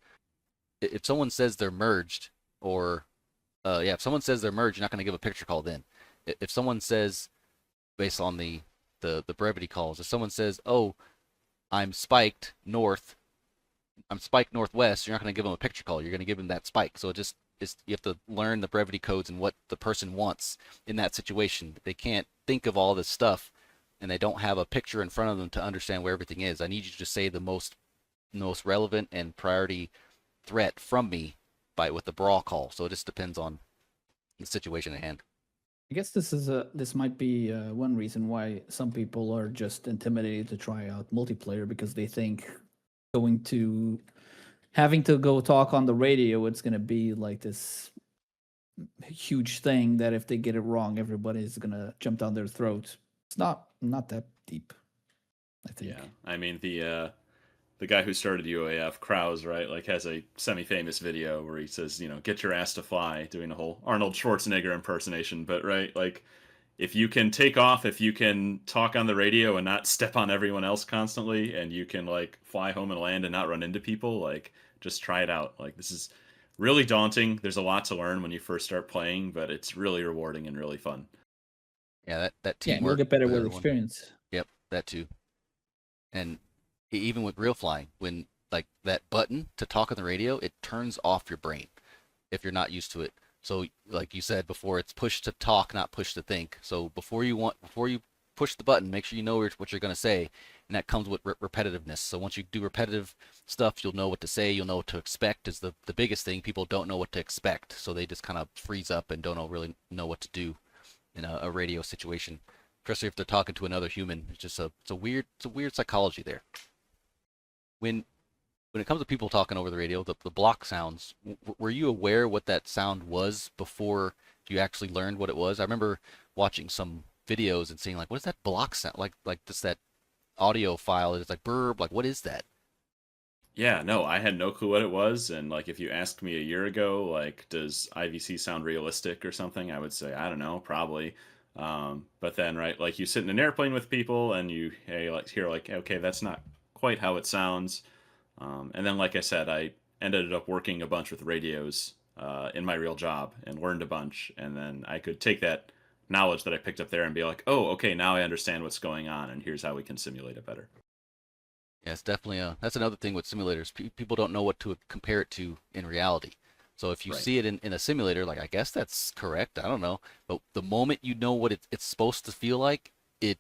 If someone says they're merged, or if someone says they're merged, you're not going to give a picture call then. If someone says, based on the brevity calls, if someone says, oh, I'm spiked northwest, you're not going to give them a picture call. You're going to give them that spike. So you have to learn the brevity codes and what the person wants in that situation. They can't think of all this stuff, and they don't have a picture in front of them to understand where everything is. I need you to say the most relevant and priority threat from me with the brawl call. So it just depends on the situation at hand. I guess this might be one reason why some people are just intimidated to try out multiplayer, because they think having to go talk on the radio, it's going to be like this huge thing that if they get it wrong, everybody's gonna jump down their throat. It's not that deep, I think. Yeah, I mean the guy who started UAF, Krause, right, like has a semi-famous video where he says, get your ass to fly, doing a whole Arnold Schwarzenegger impersonation. But right, like if you can take off, if you can talk on the radio and not step on everyone else constantly, and you can like fly home and land and not run into people, like just try it out. Like this is really daunting. There's a lot to learn when you first start playing, but it's really rewarding and really fun. Yeah, that Yeah, teamwork. you'll get better with everyone. experience. Yep, that too. And even with real flying, when like that button to talk on the radio, it turns off your brain if you're not used to it. So like you said before, it's push to talk, not push to think. So before you push the button, make sure you know what you're going to say, and that comes with repetitiveness. So once you do repetitive stuff, you'll know what to say, you'll know what to expect. Is the biggest thing. People don't know what to expect, so they just kind of freeze up and don't really know what to do in a radio situation, especially if they're talking to another human. It's just it's a weird psychology there. When it comes to people talking over the radio, the block sounds, were you aware what that sound was before you actually learned what it was? I remember watching some videos and seeing like, what is that block sound? Like just that audio file. It's like burp. Like, what is that? Yeah, no, I had no clue what it was. And like, if you asked me a year ago, like, does IVC sound realistic or something? I would say, I don't know, probably. But then, right, like you sit in an airplane with people and you hear like, okay, that's not quite how it sounds. And then, like I said, I ended up working a bunch with radios in my real job and learned a bunch. And then I could take that knowledge that I picked up there and be like, oh, okay, now I understand what's going on, and here's how we can simulate it better. Yeah, it's definitely that's another thing with simulators. People don't know what to compare it to in reality. So if you Right. see it in a simulator, like, I guess that's correct, I don't know. But the moment you know what it's supposed to feel like, it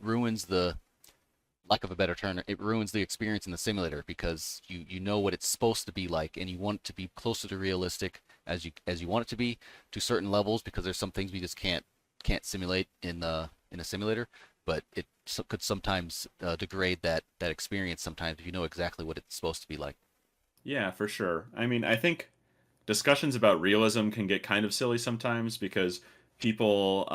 ruins the, lack of a better term, it ruins the experience in the simulator, because you know what it's supposed to be like, and you want it to be closer to realistic as you want it to be to certain levels, because there's some things we just can't simulate in a simulator. But it could sometimes degrade that experience sometimes if you know exactly what it's supposed to be like. Yeah, for sure. I mean, I think discussions about realism can get kind of silly sometimes because people,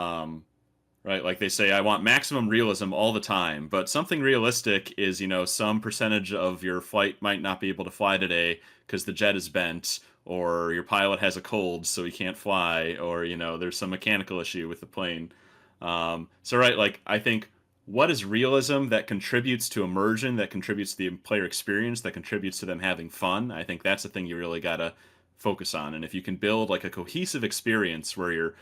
right, like they say, I want maximum realism all the time, but something realistic is, some percentage of your flight might not be able to fly today because the jet is bent, or your pilot has a cold so he can't fly, or, there's some mechanical issue with the plane. So, right, like, I think what is realism that contributes to immersion, that contributes to the player experience, that contributes to them having fun? I think that's the thing you really got to focus on. And if you can build like a cohesive experience where you're,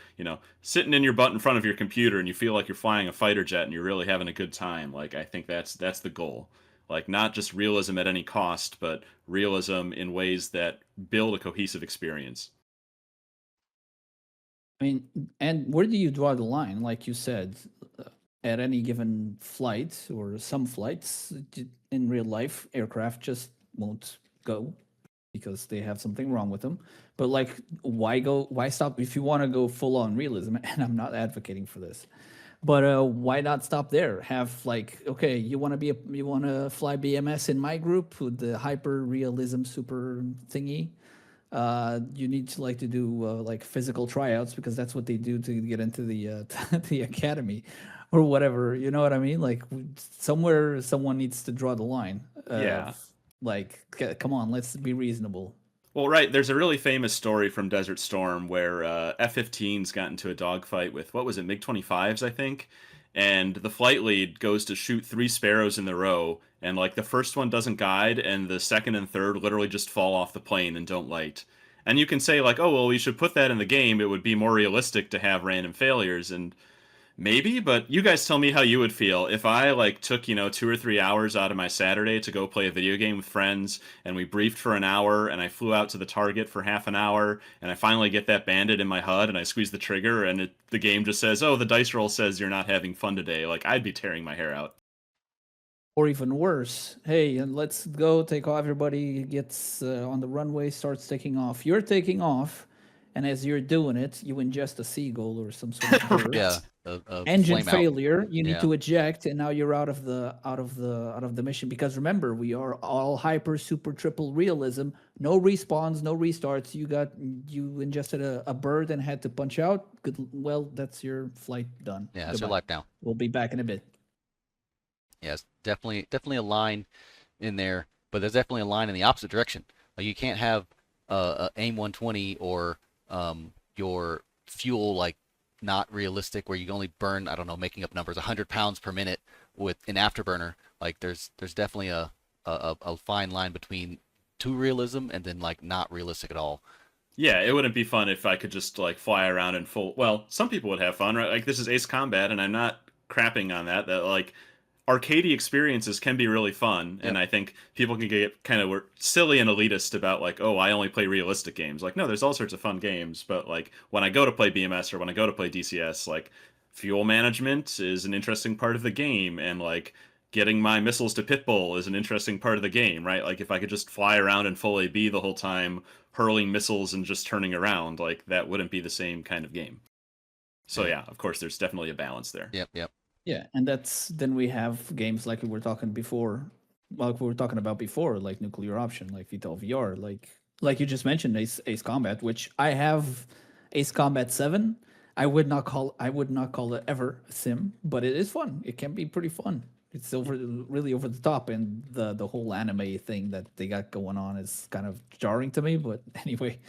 sitting in your butt in front of your computer and you feel like you're flying a fighter jet and you're really having a good time, like, I think that's the goal. Like, not just realism at any cost, but realism in ways that build a cohesive experience. I mean, and where do you draw the line? Like you said, at any given flight or some flights in real life, aircraft just won't go because they have something wrong with them. But like, why stop if you want to go full on realism? And I'm not advocating for this, but why not stop there? Have like, okay, you want to fly BMS in my group with the hyper realism super thingy. You need to do like physical tryouts, because that's what they do to get into the the academy or whatever. You know what I mean? Like, somewhere someone needs to draw the line. Yeah. Like, come on, let's be reasonable. Well, right, there's a really famous story from Desert Storm where F-15s got into a dogfight with, what was it, MiG-25s, I think? And the flight lead goes to shoot 3 Sparrows in the row, and like the first one doesn't guide, and the second and third literally just fall off the plane and don't light. And you can say like, oh, well, we should put that in the game. It would be more realistic to have random failures, and maybe, but you guys tell me how you would feel if I like took, 2 or 3 hours out of my Saturday to go play a video game with friends, and we briefed for an hour, and I flew out to the target for half an hour, and I finally get that bandit in my HUD, and I squeeze the trigger, and the game just says, oh, the dice roll says you're not having fun today. Like, I'd be tearing my hair out. Or even worse, hey, and let's go take off. Everybody gets on the runway, starts taking off. You're taking off, and as you're doing it, you ingest a seagull or some sort of bird. Yeah. engine flame out. failure, you need Yeah. to eject, and now you're out of the mission. Because remember, we are all hyper, super, triple realism. No respawns, no restarts. You ingested a bird and had to punch out. Good. Well, that's your flight done. Yeah, that's your Goodbye. life now. We'll be back in a bit. Yes, definitely a line in there, but there's definitely a line in the opposite direction. Like you can't have a AIM 120 or your fuel like not realistic, where you can only burn, I don't know, making up numbers, 100 pounds per minute with an afterburner. Like there's definitely a fine line between too realism and then like not realistic at all. Yeah, it wouldn't be fun if I could just like fly around in full. Well, some people would have fun, right? Like this is Ace Combat, and I'm not crapping on that. That like arcadey experiences can be really fun, and I think people can get kind of silly and elitist about like, oh, I only play realistic games. Like, no, there's all sorts of fun games, but like when I go to play BMS or when I go to play DCS, like fuel management is an interesting part of the game, and like getting my missiles to Pitbull is an interesting part of the game, right? Like if I could just fly around in full AB the whole time, hurling missiles and just turning around, like that wouldn't be the same kind of game. So yeah, of course, there's definitely a balance there. Yep. Yeah, and then we have games like we were talking about before, like Nuclear Option, like Vital VR, like you just mentioned, Ace Combat, which I have Ace Combat 7. I would not call it ever a sim, but it is fun. It can be pretty fun. It's really over the top, and the whole anime thing that they got going on is kind of jarring to me. But anyway.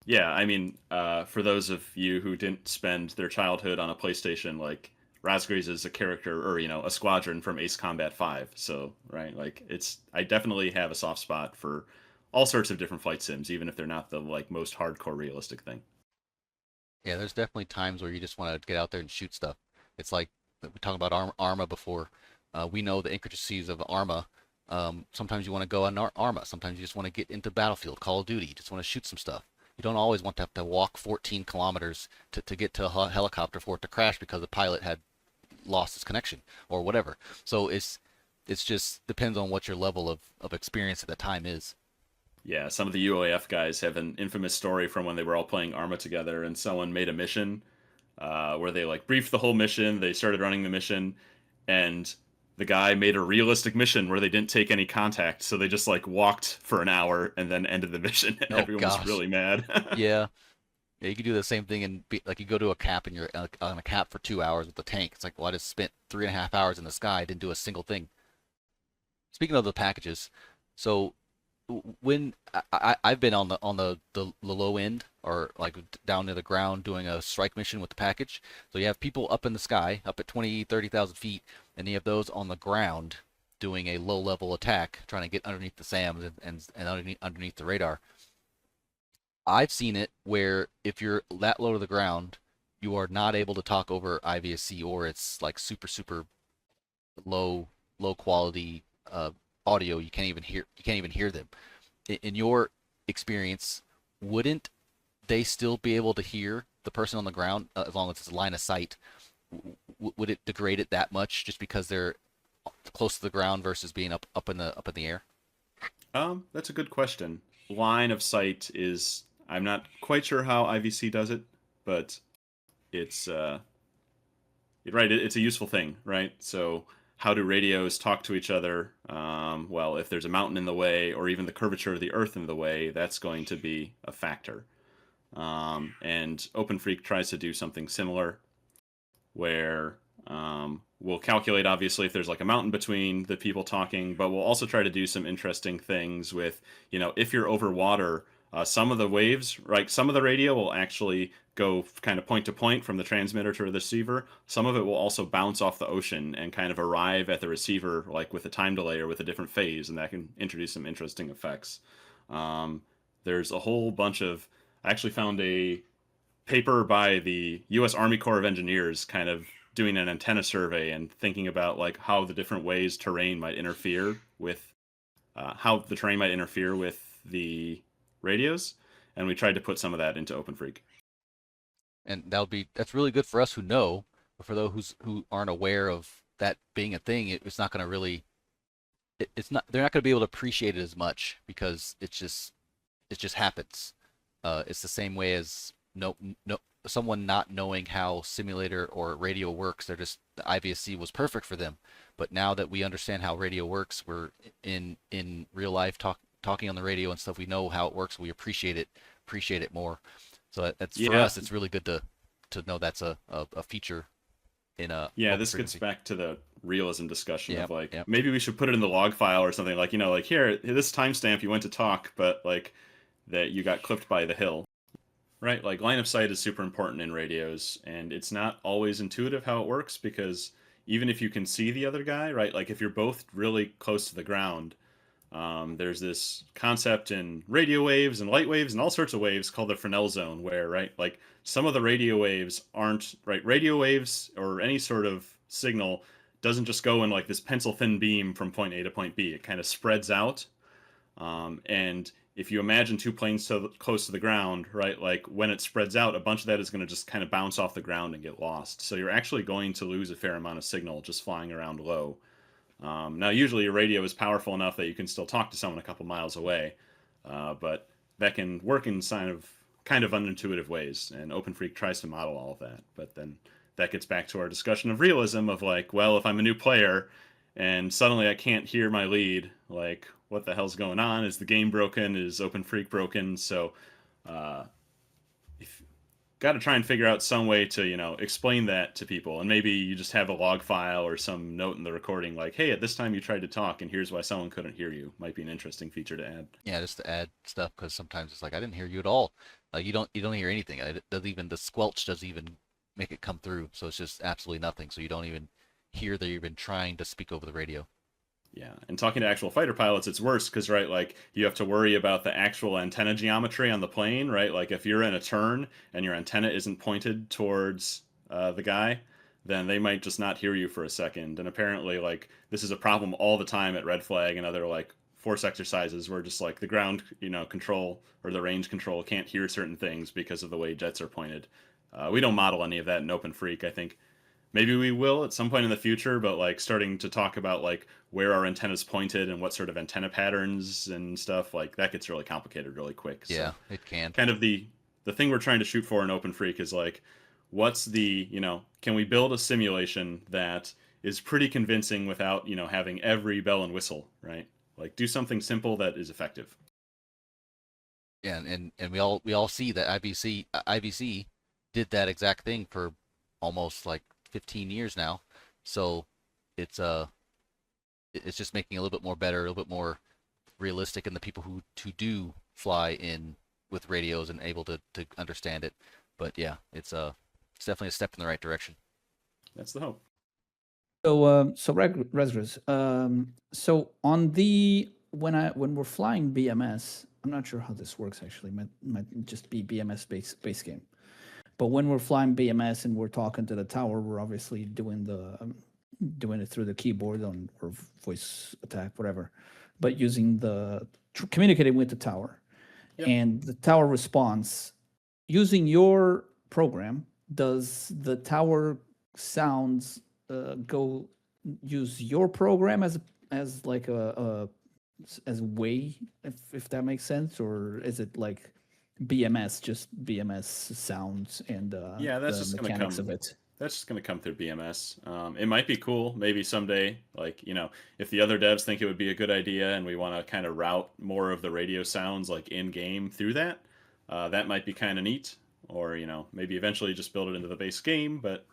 Yeah, I mean, for those of you who didn't spend their childhood on a PlayStation, like Razgriz is a character, or a squadron from Ace Combat 5. So, right, like I definitely have a soft spot for all sorts of different flight sims, even if they're not the like most hardcore realistic thing. Yeah, there's definitely times where you just want to get out there and shoot stuff. It's like we talked about ArmA before. We know the intricacies of ArmA. Sometimes you want to go on ArmA. Sometimes you just want to get into Battlefield, Call of Duty. You just want to shoot some stuff. You don't always want to have to walk 14 kilometers to get to a helicopter for it to crash because the pilot had lost his connection or whatever. So it's just depends on what your level of experience at that time is. Yeah, some of the UAF guys have an infamous story from when they were all playing ArmA together, and someone made a mission where they like briefed the whole mission. They started running the mission, and the guy made a realistic mission where they didn't take any contact, so they just like walked for an hour and then ended the mission, and everyone was really mad. Yeah, you could do the same thing, and like you go to a cap and you're on a cap for 2 hours with the tank. It's like, well, I just spent 3.5 hours in the sky, didn't do a single thing. Speaking of the packages, so when I've been on the low end, or like down to the ground doing a strike mission with the package. So you have people up in the sky, up at 20-30,000 feet, and you have those on the ground doing a low level attack, trying to get underneath the SAMs and underneath the radar. I've seen it where if you're that low to the ground, you are not able to talk over IVSC, or it's like super low quality audio. You can't even hear them. In your experience, wouldn't they still be able to hear the person on the ground as long as it's a line of sight? Would it degrade it that much just because they're close to the ground versus being up in the air? That's a good question. Line of sight is, I'm not quite sure how IVC does it, but it's right. It's a useful thing, right? So how do radios talk to each other? Well, if there's a mountain in the way, or even the curvature of the Earth in the way, that's going to be a factor. And OpenFreq tries to do something similar, where we'll calculate, obviously, if there's like a mountain between the people talking, but we'll also try to do some interesting things with, if you're over water, some of the waves, like some of the radio will actually go kind of point to point from the transmitter to the receiver. Some of it will also bounce off the ocean and kind of arrive at the receiver like with a time delay or with a different phase, and that can introduce some interesting effects. There's a whole bunch of, I actually found a paper by the U.S. Army Corps of Engineers kind of doing an antenna survey and thinking about like how the different ways terrain might interfere with, how the terrain might interfere with the radios, and we tried to put some of that into OpenFreq. And that's really good for us who know, but for those who aren't aware of that being a thing, it's not going to really, they're not going to be able to appreciate it as much because it just happens. It's the same way as someone not knowing how simulator or radio works. They're just the IVSC was perfect for them. But now that we understand how radio works, we're in real life talking on the radio and stuff. We know how it works. We appreciate it more. So that's for us. It's really good to know that's a feature in a this gets back to the realism discussion of like yep. maybe we should put it in the log file or something, like, you know, like here, this timestamp you went to talk, but like that you got clipped by the hill, right? Like line of sight is super important in radios, and it's not always intuitive how it works, because even if you can see the other guy, right, like if you're both really close to the ground, there's this concept in radio waves and light waves and all sorts of waves called the Fresnel zone, where, right, like some of the radio waves aren't, right, radio waves or any sort of signal doesn't just go in like this pencil thin beam from point A to point B. It kind of spreads out. And if you imagine two planes so close to the ground, right, like when it spreads out, a bunch of that is going to just kind of bounce off the ground and get lost. So you're actually going to lose a fair amount of signal just flying around low. Now, usually your radio is powerful enough that you can still talk to someone a couple miles away, but that can work in kind of unintuitive ways, and OpenFreq tries to model all of that. But then that gets back to our discussion of realism of like, well, if I'm a new player and suddenly I can't hear my lead, like, what the hell's going on? Is the game broken? Is OpenFreq broken? So got to try and figure out some way to, you know, explain that to people. And maybe you just have a log file or some note in the recording like, hey, at this time you tried to talk and here's why someone couldn't hear you. Might be an interesting feature to add. Yeah, just to add stuff, because sometimes it's like, I didn't hear you at all. Like you don't hear anything. It doesn't even, the squelch doesn't even make it come through. So it's just absolutely nothing. So you don't even hear that you've been trying to speak over the radio. Yeah, and talking to actual fighter pilots, it's worse because, right, like you have to worry about the actual antenna geometry on the plane, right? Like if you're in a turn and your antenna isn't pointed towards the guy, then they might just not hear you for a second. And apparently, like, this is a problem all the time at Red Flag and other like force exercises where just like the ground, you know, control or the range control can't hear certain things because of the way jets are pointed. We don't model any of that in OpenFreq. I think maybe we will at some point in the future, but like starting to talk about like where our antenna's pointed and what sort of antenna patterns and stuff, like that gets really complicated really quick. Yeah, so it can. Kind of the thing we're trying to shoot for in OpenFreq is like, what's the, you know, can we build a simulation that is pretty convincing without, you know, having every bell and whistle, right? Like do something simple that is effective. Yeah, and we all see that IVC did that exact thing for almost like 15 years now. So it's just making it a little bit more better, a little bit more realistic in the people who do fly in with radios and able to understand it. But yeah, it's definitely a step in the right direction. That's the hope. So Razgriz, so on the when we're flying BMS, I'm not sure how this works actually. Might just be BMS base game. But when we're flying BMS and we're talking to the tower, we're obviously doing it through the keyboard or voice attack, whatever, but using communicating with the tower. Yep. And the tower responds using your program. Does the tower sounds use your program as like as a way, if that makes sense, or is it like just BMS sounds and that's the just mechanics of it? That's just going to come through BMS. It might be cool, maybe someday, like, you know, if the other devs think it would be a good idea and we want to kind of route more of the radio sounds like in-game through that, that might be kind of neat. Or, you know, maybe eventually just build it into the base game. But,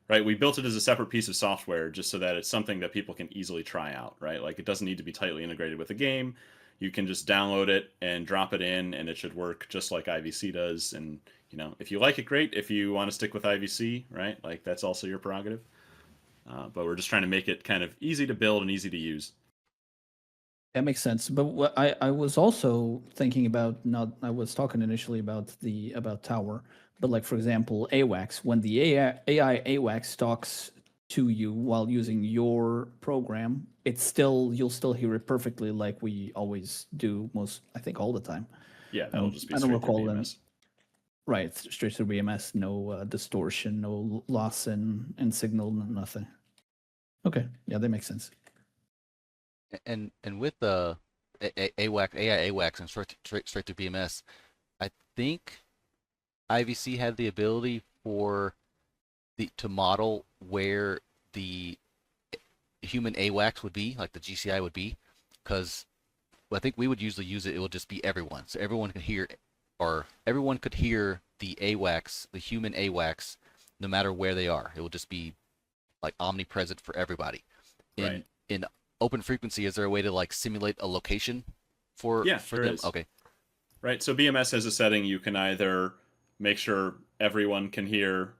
right, we built it as a separate piece of software just so that it's something that people can easily try out, right? Like it doesn't need to be tightly integrated with the game. You can just download it and drop it in, and it should work just like IVC does. And, you know, if you like it, great. If you want to stick with IVC, right, like that's also your prerogative. But we're just trying to make it kind of easy to build and easy to use. That makes sense. But what I was also thinking about, I was talking initially about tower, but like, for example, AWACS, when the AI AWACS talks to you while using your program, you'll still hear it perfectly, like we always do I think all the time. Yeah, that'll just be I don't straight through recall BMS. Right, straight through BMS, no distortion, no loss in signal, nothing. Okay, yeah, that makes sense. And with the AI AWACS and straight to BMS, I think IVC had the ability for to model where the human AWACS would be, like the GCI would be, because I think we would usually use it. It would just be everyone, so everyone could hear, or everyone could hear the AWACS, the human AWACS, no matter where they are. It will just be like omnipresent for everybody. In open frequency, is there a way to like simulate a location for them? Is. Okay. Right. So BMS has a setting you can either make sure everyone can hear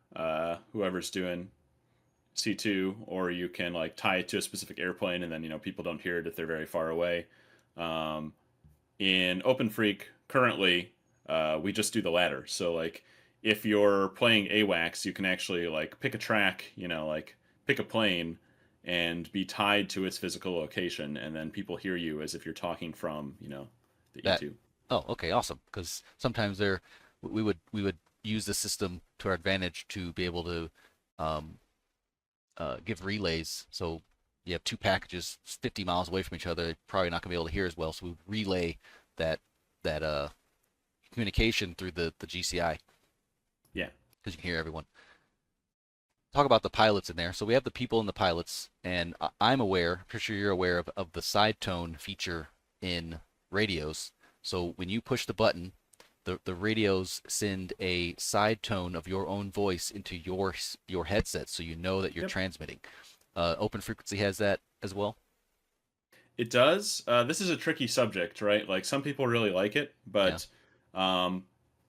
whoever's doing C2, or you can like tie it to a specific airplane, and then people don't hear it if they're very far away. In OpenFreq currently, we just do the latter. So like if you're playing AWACS, you can actually like pick a track, like pick a plane and be tied to its physical location, and then people hear you as if you're talking from the E2. Oh, okay, awesome. Because sometimes we would use the system to our advantage to be able to give relays. So you have two packages 50 miles away from each other, they're probably not gonna be able to hear as well. So we relay that communication through the GCI. Yeah, because you can hear everyone. Talk about the pilots in there. So we have the people and the pilots, and I'm aware, pretty sure you're aware of the side tone feature in radios. So when you push the button, the radios send a side tone of your own voice into your headset, so you know that you're transmitting. Open frequency has that as well. It does. This is a tricky subject, right? Like some people really like it, but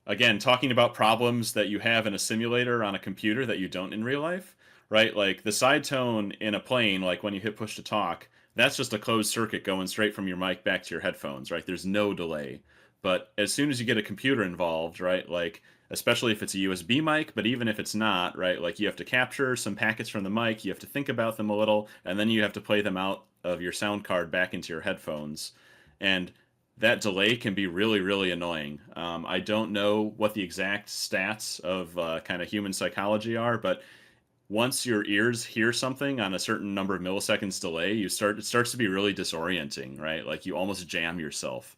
again, talking about problems that you have in a simulator on a computer that you don't in real life, right? Like the side tone in a plane, like when you hit push to talk, that's just a closed circuit going straight from your mic back to your headphones, right? There's no delay. But as soon as you get a computer involved, right, like especially if it's a USB mic, but even if it's not, right, like you have to capture some packets from the mic, you have to think about them a little, and then you have to play them out of your sound card back into your headphones. And that delay can be really, really annoying. I don't know what the exact stats of kind of human psychology are, but once your ears hear something on a certain number of milliseconds delay, it starts to be really disorienting, right? Like you almost jam yourself.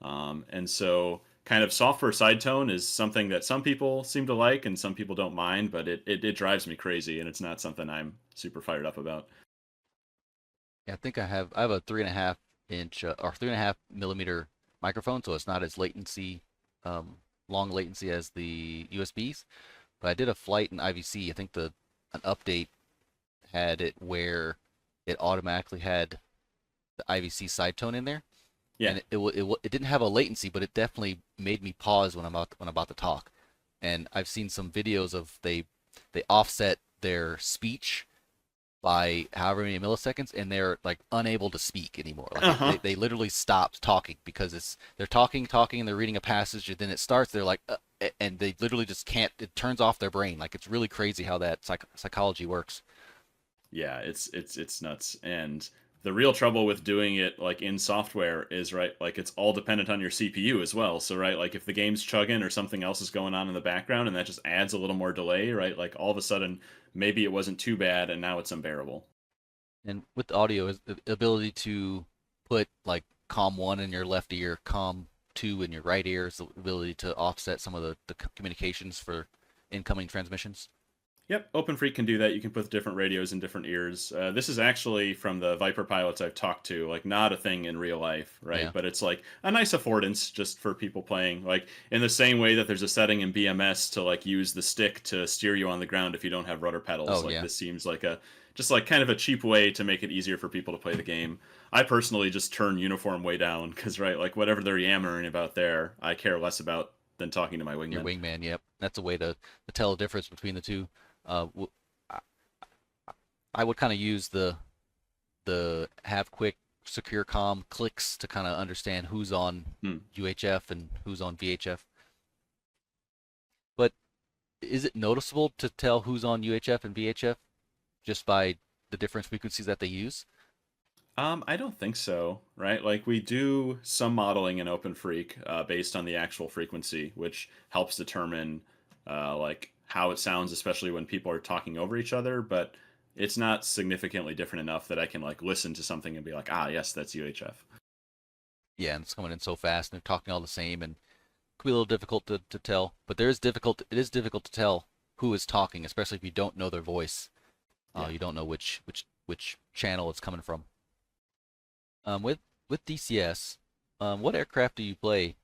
And so kind of software side tone is something that some people seem to like and some people don't mind, but it drives me crazy, and it's not something I'm super fired up about. Yeah, I think I have a 3.5 inch or 3.5 millimeter microphone, so it's not as long latency as the USBs. But I did a flight in IVC. I think an update had it where it automatically had the IVC side tone in there. Yeah. And it didn't have a latency, but it definitely made me pause when I'm about to talk. And I've seen some videos of they offset their speech by however many milliseconds, and they're like unable to speak anymore. Like they literally stopped talking because they're talking, and they're reading a passage, and then it starts. They're like, and they literally just can't. It turns off their brain. Like it's really crazy how that psychology works. Yeah, it's nuts. And the real trouble with doing it like in software is, right, like it's all dependent on your CPU as well. So, right, like if the game's chugging or something else is going on in the background and that just adds a little more delay, right, like all of a sudden maybe it wasn't too bad and now it's unbearable. And with the audio is the ability to put like COM1 in your left ear, COM2 in your right ear, is the ability to offset some of the communications for incoming transmissions. Yep, OpenFreq can do that. You can put different radios in different ears. This is actually from the Viper pilots I've talked to, like not a thing in real life, right? Yeah. But it's like a nice affordance just for people playing. Like in the same way that there's a setting in BMS to like use the stick to steer you on the ground if you don't have rudder pedals. Oh, like yeah. This seems like just like kind of a cheap way to make it easier for people to play the game. I personally just turn uniform way down because, right, like whatever they're yammering about there, I care less about than talking to my wingman. Your wingman, yep. That's a way to tell the difference between the two. I would kind of use the have quick secure comm clicks to kind of understand who's on UHF and who's on VHF. But is it noticeable to tell who's on UHF and VHF just by the different frequencies that they use? I don't think so, right? Like we do some modeling in OpenFreq based on the actual frequency, which helps determine like how it sounds, especially when people are talking over each other, but it's not significantly different enough that I can like listen to something and be like, ah, yes, that's UHF. Yeah, and it's coming in so fast, and they're talking all the same, and could be a little difficult to tell, but it is difficult to tell who is talking, especially if you don't know their voice. You don't know which channel it's coming from. With DCS, what aircraft do you play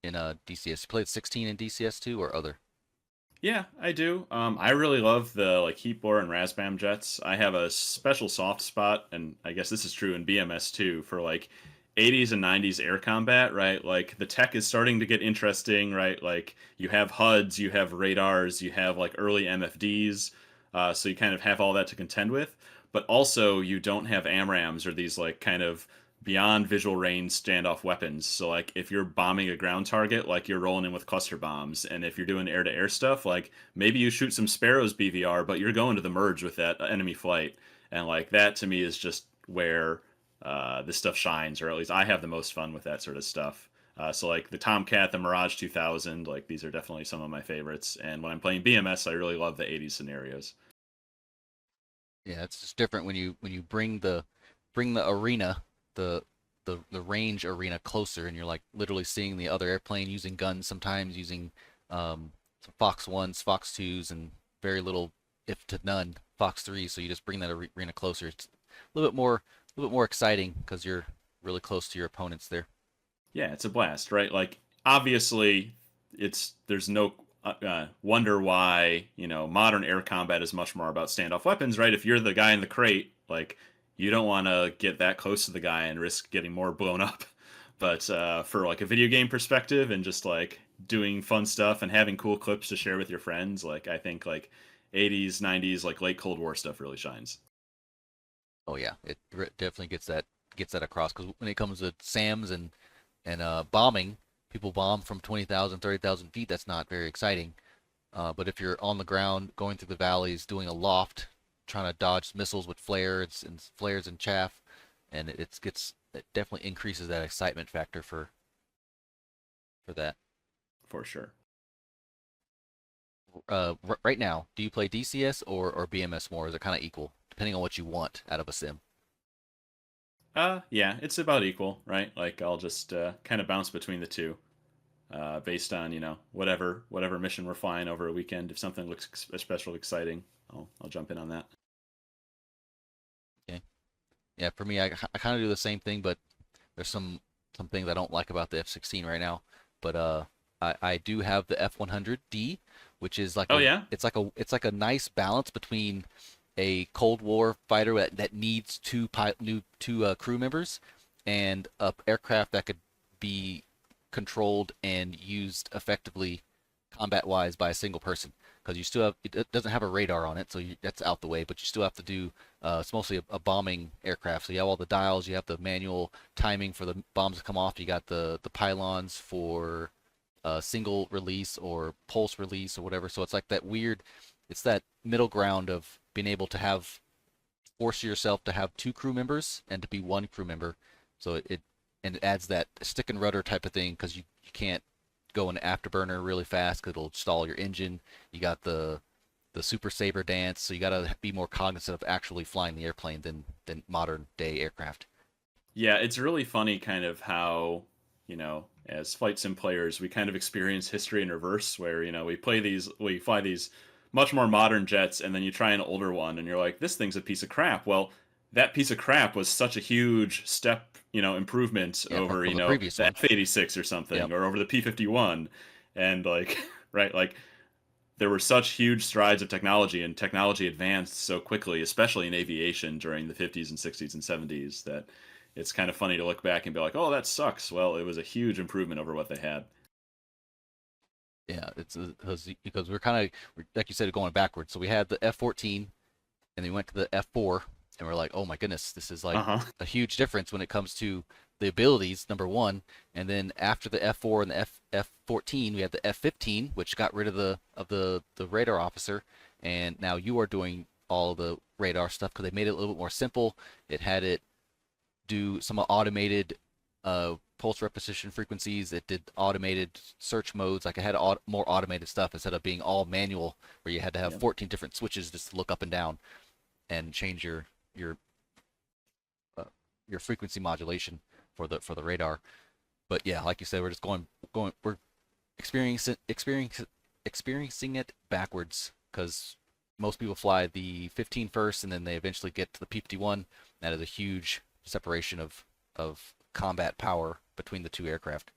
in DCS? You played 16 in DCS too, or other? Yeah, I do. I really love the like heat bore and Razbam jets. I have a special soft spot, and I guess this is true in BMS too, for like 80s and 90s air combat, right? Like the tech is starting to get interesting, right? Like you have HUDs, you have radars, you have like early MFDs, so you kind of have all that to contend with. But also you don't have AMRAMs or these like kind of beyond visual range standoff weapons. So like if you're bombing a ground target, like you're rolling in with cluster bombs, and if you're doing air to air stuff, like maybe you shoot some Sparrows BVR, but you're going to the merge with that enemy flight, and like that to me is just where this stuff shines, or at least I have the most fun with that sort of stuff. So like the Tomcat, the Mirage 2000, like these are definitely some of my favorites. And when I'm playing BMS, I really love the 80s scenarios. Yeah, it's just different when you bring the arena, the range arena closer, and you're like literally seeing the other airplane using guns, sometimes using some Fox 1s, Fox 2s, and very little, if to none, Fox 3s. So you just bring that arena closer. It's a little bit more exciting because you're really close to your opponents there. Yeah, it's a blast, right? Like obviously, there's no wonder why modern air combat is much more about standoff weapons, right? If you're the guy in the crate, like you don't want to get that close to the guy and risk getting more blown up. But for like a video game perspective and just like doing fun stuff and having cool clips to share with your friends, like I think like 80s, 90s, like late Cold War stuff really shines. Oh yeah, it definitely gets that across, because when it comes to SAMs and bombing, people bomb from 20,000, 30,000 feet. That's not very exciting. But if you're on the ground, going through the valleys, doing a loft, trying to dodge missiles with flares and chaff, and it definitely increases that excitement factor for that. For sure. Right now, do you play DCS or BMS more? Is it kind of equal, depending on what you want out of a sim? Yeah, it's about equal, right? Like I'll just kind of bounce between the two, based on whatever mission we're flying over a weekend. If something looks especially exciting, I'll jump in on that. Okay. Yeah, for me, I kind of do the same thing, but there's some things I don't like about the F-16 right now. But I do have the F-100D, which is like it's like a nice balance between a Cold War fighter that needs two crew members, and a aircraft that could be controlled and used effectively combat-wise by a single person. Because you still have, it doesn't have a radar on it, so that's out the way. But you still have to do it's mostly a bombing aircraft. So you have all the dials, you have the manual timing for the bombs to come off. You got the pylons for single release or pulse release or whatever. So it's like that weird. It's that middle ground of being able to force yourself to have two crew members and to be one crew member. So it adds that stick and rudder type of thing, because you can't go into afterburner really fast because it'll stall your engine. You got the Super Saber dance, so you got to be more cognizant of actually flying the airplane than modern day aircraft. Yeah, it's really funny kind of how, as flight sim players, we kind of experience history in reverse, where, we fly these much more modern jets, and then you try an older one and you're like, this thing's a piece of crap. Well, that piece of crap was such a huge step, improvement over, from the the previous one. F-86 or something, Yep. or over the P-51. And like, right, like there were such huge strides of technology, and technology advanced so quickly, especially in aviation during the 50s and 60s and 70s, that it's kind of funny to look back and be like, oh, that sucks. Well, it was a huge improvement over what they had. Yeah, it's because we're kind of, like you said, going backwards. So we had the F-14, and then we went to the F-4, and we're like, oh my goodness, this is like a huge difference when it comes to the abilities, number one. And then after the F-4 and the F-14, we had the F-15, which got rid of the radar officer, and now you are doing all the radar stuff because they made it a little bit more simple. It had it do some automated pulse repetition frequencies. It did automated search modes. Like it had more automated stuff instead of being all manual, where you had to have 14 different switches just to look up and down and change your frequency modulation for the radar. But yeah, like you said, we're just going. experiencing it backwards, because most people fly the 15 first, and then they eventually get to the P-51. That is a huge separation of combat power between the two aircraft.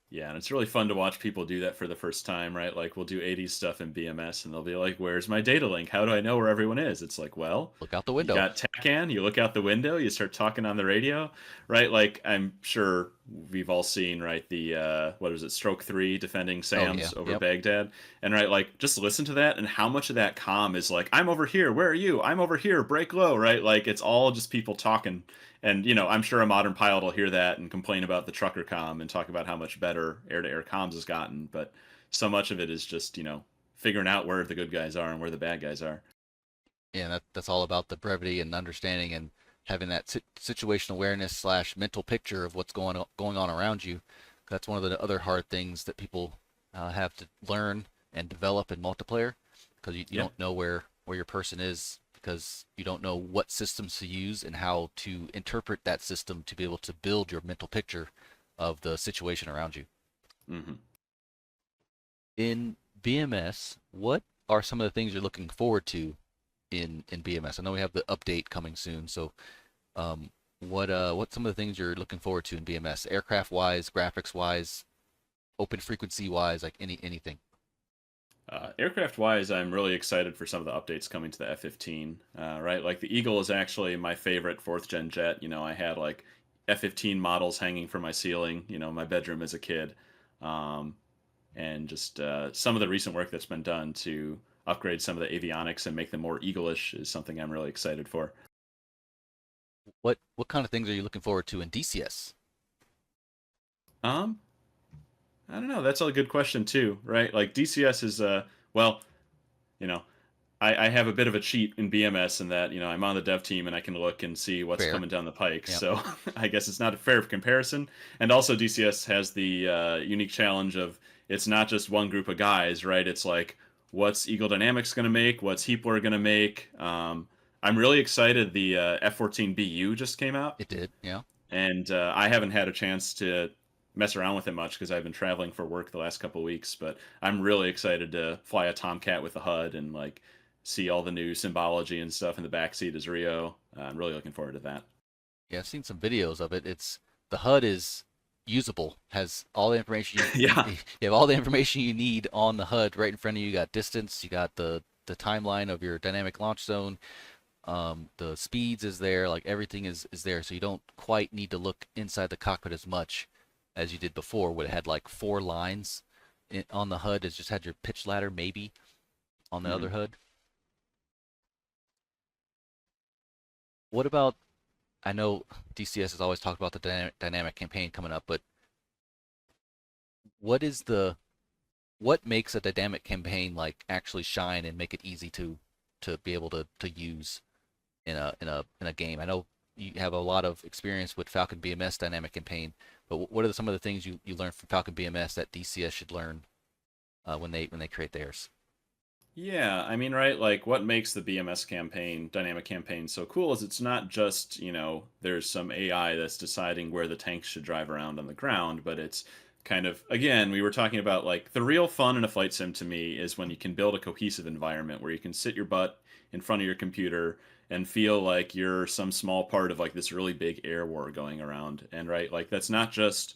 Yeah, and it's really fun to watch people do that for the first time, right? Like, we'll do 80s stuff in BMS, and they'll be like, where's my data link? How do I know where everyone is? It's like, well, Look out the window. you got TACAN, you look out the window, you start talking on the radio, right? Like, I'm sure we've all seen, right, the, what is it, Stroke 3 defending SAMs over Yep. Baghdad. And, right, like, just listen to that, and how much of that comm is like, I'm over here, where are you? I'm over here, break low, right? Like, it's all just people talking. And, you know, I'm sure a modern pilot will hear that and complain about the trucker comm and talk about how much better air-to-air comms has gotten. But so much of it is just, you know, figuring out where the good guys are and where the bad guys are. Yeah, that's all about the brevity and understanding and having that situational awareness / mental picture of what's going on around you. That's one of the other hard things that people have to learn and develop in multiplayer, because you don't know where your person is, because you don't know what systems to use and how to interpret that system to be able to build your mental picture of the situation around you. Mm-hmm. In BMS, what are some of the things you're looking forward to in BMS? I know we have the update coming soon, so what some of the things you're looking forward to in BMS, aircraft wise, graphics wise, open frequency wise, like anything? Aircraft wise, I'm really excited for some of the updates coming to the F-15. Right, like the Eagle is actually my favorite 4th gen jet. You know, I had like F-15 models hanging from my ceiling, you know, my bedroom as a kid. And just some of the recent work that's been done to upgrade some of the avionics and make them more Eagle-ish is something I'm really excited for. What kind of things are you looking forward to in DCS? I don't know. That's a good question too, right? Like DCS is, well, you know, I have a bit of a cheat in BMS in that, you know, I'm on the dev team and I can look and see what's Fair. coming down the pike. Yep. So I guess it's not a fair comparison. And also DCS has the unique challenge of it's not just one group of guys, right? It's like, what's Eagle Dynamics going to make? What's Heapler going to make? I'm really excited. The F-14BU just came out. It did, yeah. And I haven't had a chance to mess around with it much because I've been traveling for work the last couple of weeks. But I'm really excited to fly a Tomcat with the HUD and like see all the new symbology and stuff in the backseat as Rio. I'm really looking forward to that. Yeah, I've seen some videos of it. The HUD is usable, has all the information Yeah. you have all the information you need on the HUD right in front of you. You got distance, you got the timeline of your dynamic launch zone, the speeds is there, like everything is there, so you don't quite need to look inside the cockpit as much as you did before, where it had like 4 lines on the HUD. It just had your pitch ladder maybe on the other HUD. What about, I know DCS has always talked about the dynamic campaign coming up, but what makes a dynamic campaign like actually shine and make it easy to be able to use in a game? I know you have a lot of experience with Falcon BMS dynamic campaign, but what are some of the things you learned from Falcon BMS that DCS should learn when they create theirs? Yeah, I mean, right, like what makes the BMS campaign, dynamic campaign, so cool is it's not just, you know, there's some AI that's deciding where the tanks should drive around on the ground, but it's kind of, again, we were talking about like the real fun in a flight sim to me is when you can build a cohesive environment where you can sit your butt in front of your computer and feel like you're some small part of like this really big air war going around. And right, like that's not just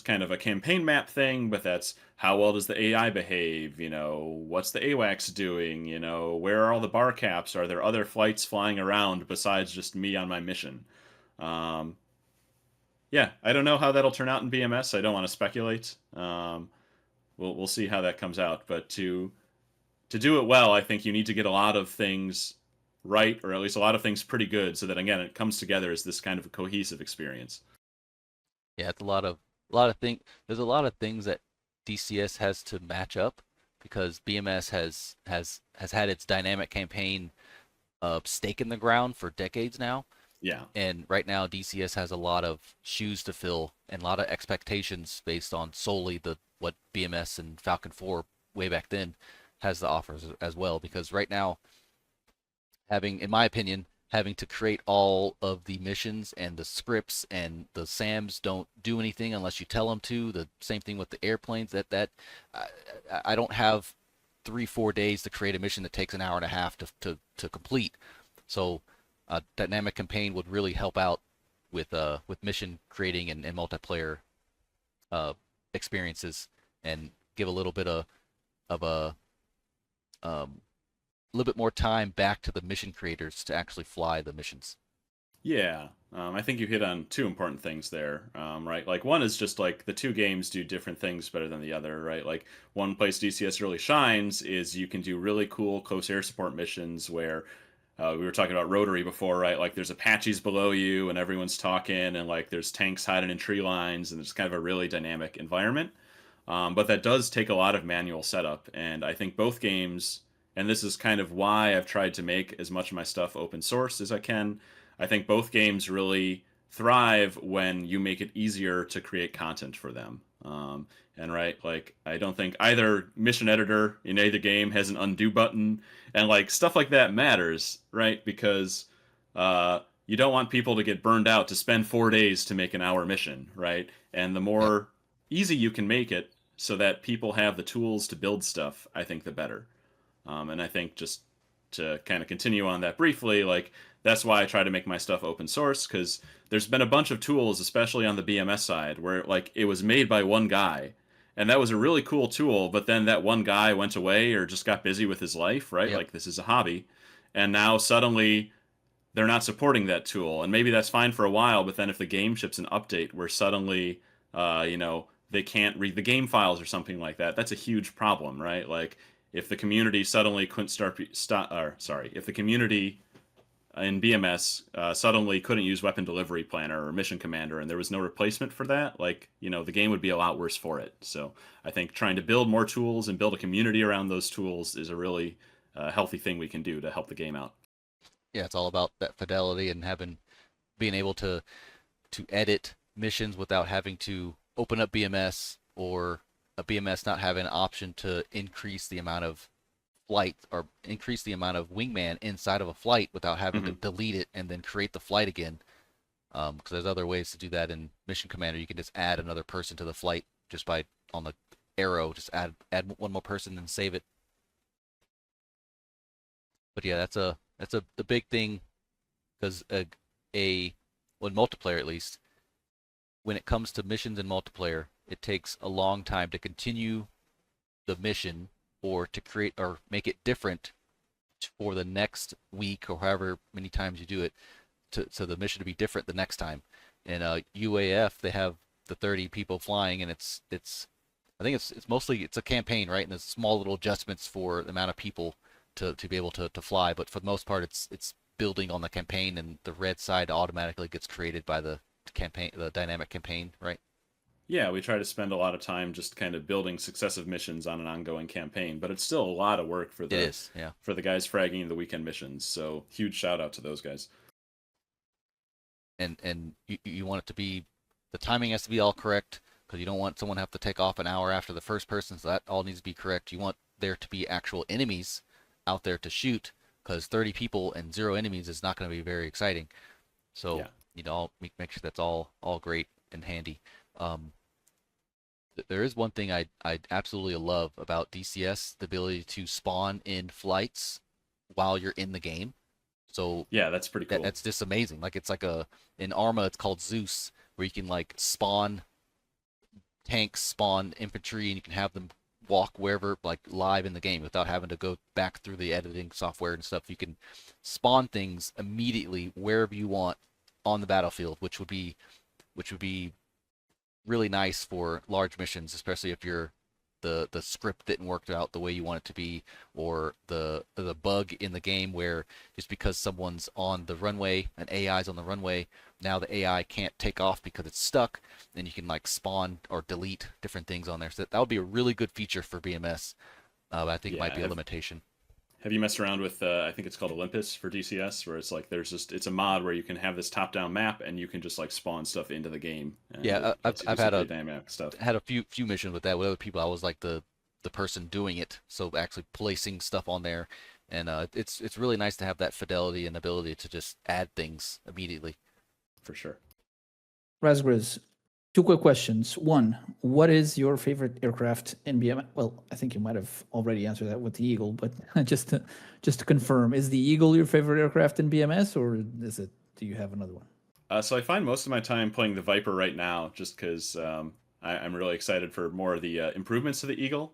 kind of a campaign map thing, but that's how well does the AI behave? You know, what's the AWACs doing? You know, where are all the bar caps? Are there other flights flying around besides just me on my mission? Yeah, I don't know how that'll turn out in BMS. I don't want to speculate. We'll see how that comes out. But to do it well, I think you need to get a lot of things right, or at least a lot of things pretty good, so that again it comes together as this kind of a cohesive experience. Yeah, it's a lot of things. There's a lot of things that DCS has to match up, because BMS has had its dynamic campaign stake in the ground for decades now. Yeah. And right now DCS has a lot of shoes to fill and a lot of expectations based on solely what BMS and Falcon 4 way back then has to offer as well. Because right now, in my opinion, having to create all of the missions and the scripts, and the SAMs don't do anything unless you tell them to. The same thing with the airplanes. I don't have 3-4 days to create a mission that takes an hour and a half to complete. So Dynamic Campaign would really help out with mission creating and multiplayer experiences, and give a little bit of a little bit more time back to the mission creators to actually fly the missions. Yeah, I think you hit on two important things there, right? Like, one is just like the two games do different things better than the other, right? Like, one place DCS really shines is you can do really cool close air support missions where we were talking about rotary before, right? Like, there's Apaches below you and everyone's talking, and like there's tanks hiding in tree lines, and it's kind of a really dynamic environment. But that does take a lot of manual setup, and I think both games, and this is kind of why I've tried to make as much of my stuff open source as I can. I think both games really thrive when you make it easier to create content for them. And right, like, I don't think either mission editor in either game has an undo button, and like stuff like that matters, right? Because you don't want people to get burned out to spend 4 days to make an hour mission, right? And the more easy you can make it so that people have the tools to build stuff, I think the better. And I think, just to kind of continue on that briefly, like, that's why I try to make my stuff open source, because there's been a bunch of tools, especially on the BMS side, where like it was made by one guy, and that was a really cool tool, but then that one guy went away or just got busy with his life, right? Yep. Like, this is a hobby, and now suddenly they're not supporting that tool, and maybe that's fine for a while, but then if the game ships an update where suddenly, they can't read the game files or something like that, that's a huge problem, right? Like, if the community suddenly couldn't if the community in BMS suddenly couldn't use Weapon Delivery Planner or Mission Commander, and there was no replacement for that, like, the game would be a lot worse for it. So I think trying to build more tools and build a community around those tools is a really healthy thing we can do to help the game out. Yeah, it's all about that fidelity and being able to edit missions without having to open up BMS, or a BMS not having an option to increase the amount of flight or increase the amount of wingman inside of a flight without having to delete it and then create the flight again. Because there's other ways to do that in Mission Commander. You can just add another person to the flight just by, on the arrow, just add one more person and save it. But yeah, that's the big thing, because in multiplayer at least, when it comes to missions in multiplayer, it takes a long time to continue the mission or to create or make it different for the next week or however many times you do it, so the mission to be different the next time. In UAF, they have the 30 people flying, and I think it's mostly a campaign, right? And there's small little adjustments for the amount of people to be able to fly, but for the most part, it's building on the campaign, and the red side automatically gets created by the dynamic campaign, right? Yeah, we try to spend a lot of time just kind of building successive missions on an ongoing campain, but it's still a lot of work for the guys fragging the weekend missions. So huge shout out to those guys. And you want it to be, the timing has to be all correct, because you don't want someone to have to take off an hour after the first person, so that all needs to be correct. You want there to be actual enemies out there to shoot, because 30 people and 0 enemies is not going to be very exciting. So I'll make sure that's all great and handy. There is one thing I absolutely love about DCS, the ability to spawn in flights while you're in the game. So yeah, that's pretty cool. That's just amazing. Like, it's like in ArmA, it's called Zeus, where you can like spawn tanks, spawn infantry, and you can have them walk wherever, like, live in the game without having to go back through the editing software and stuff. You can spawn things immediately wherever you want on the battlefield, which would be really nice for large missions, especially if the script didn't work out the way you want it to be, or the bug in the game where just because someone's on the runway, an AI's on the runway, now the AI can't take off because it's stuck, then you can like spawn or delete different things on there. So that would be a really good feature for BMS, but I think it might be a limitation. Have you messed around with, I think it's called Olympus for DCS, where it's like it's a mod where you can have this top-down map and you can just like spawn stuff into the game. Yeah, I've had a few missions with that with other people. I was like the person doing it, so actually placing stuff on there and it's really nice to have that fidelity and ability to just add things immediately. For sure. Razgriz, 2 quick questions. One, what is your favorite aircraft in BMS? Well, I think you might have already answered that with the Eagle, but just to confirm, is the Eagle your favorite aircraft in BMS, or do you have another one? So I find most of my time playing the Viper right now, just because I'm really excited for more of the improvements to the Eagle,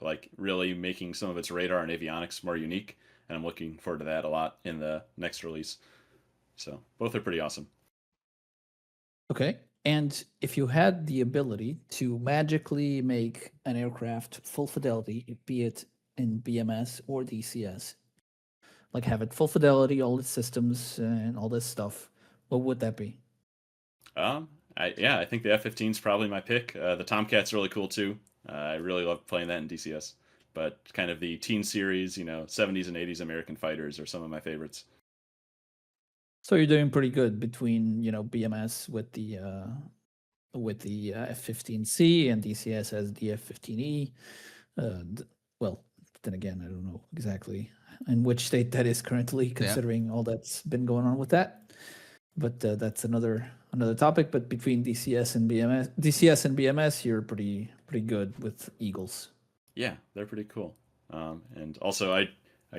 like really making some of its radar and avionics more unique, and I'm looking forward to that a lot in the next release. So both are pretty awesome. Okay. And if you had the ability to magically make an aircraft full fidelity, be it in BMS or DCS, like have it full fidelity, all its systems and all this stuff, what would that be? I think the F-15 is probably my pick. The Tomcat's really cool too. I really love playing that in DCS. But kind of the teen series, 70s and 80s American fighters are some of my favorites. So you're doing pretty good between, BMS with the F-15C and DCS as the F-15E. Well, then again, I don't know exactly in which state that is currently, considering all that's been going on with that. But that's another topic. But between DCS and BMS, you're pretty good with Eagles. Yeah, they're pretty cool. And also, I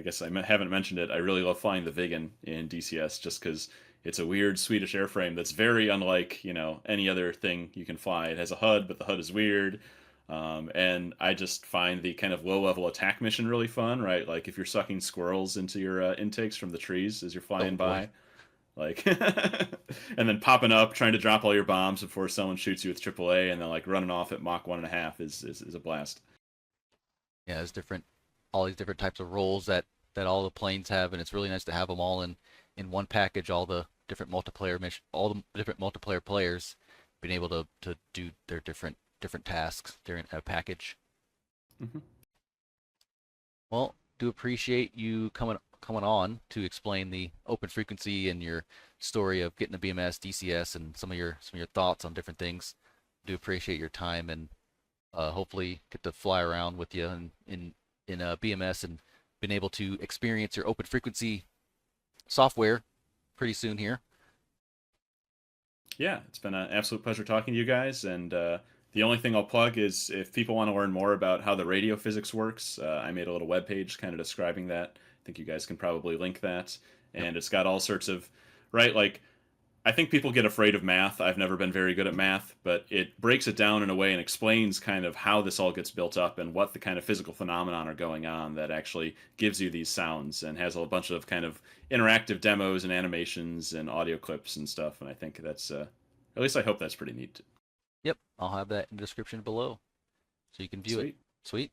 guess I haven't mentioned it. I really love flying the Viggen in DCS just because it's a weird Swedish airframe that's very unlike, any other thing you can fly. It has a HUD, but the HUD is weird. And I just find the kind of low-level attack mission really fun, right? Like if you're sucking squirrels into your intakes from the trees as you're flying by. Like, and then popping up, trying to drop all your bombs before someone shoots you with AAA, and then like running off at Mach 1.5 is a blast. Yeah, there's all these different types of roles that all the planes have, and it's really nice to have them all in one package. All the different multiplayer players being able to do their different tasks during a package. Mm-hmm. Well, do appreciate you coming on to explain the open frequency and your story of getting a BMS, DCS, and some of your thoughts on different things. Do appreciate your time, and hopefully get to fly around with you in BMS and been able to experience your open frequency software pretty soon here. Yeah, it's been an absolute pleasure talking to you guys, and the only thing I'll plug is if people want to learn more about how the radio physics works, I made a little webpage kind of describing that. I think you guys can probably link that, and it's got all sorts of, right, like, I think people get afraid of math. I've never been very good at math, but it breaks it down in a way and explains kind of how this all gets built up and what the kind of physical phenomenon are going on that actually gives you these sounds, and has a bunch of kind of interactive demos and animations and audio clips and stuff. And I think that's, at least I hope that's pretty neat. Yep, I'll have that in the description below so you can view it. Sweet.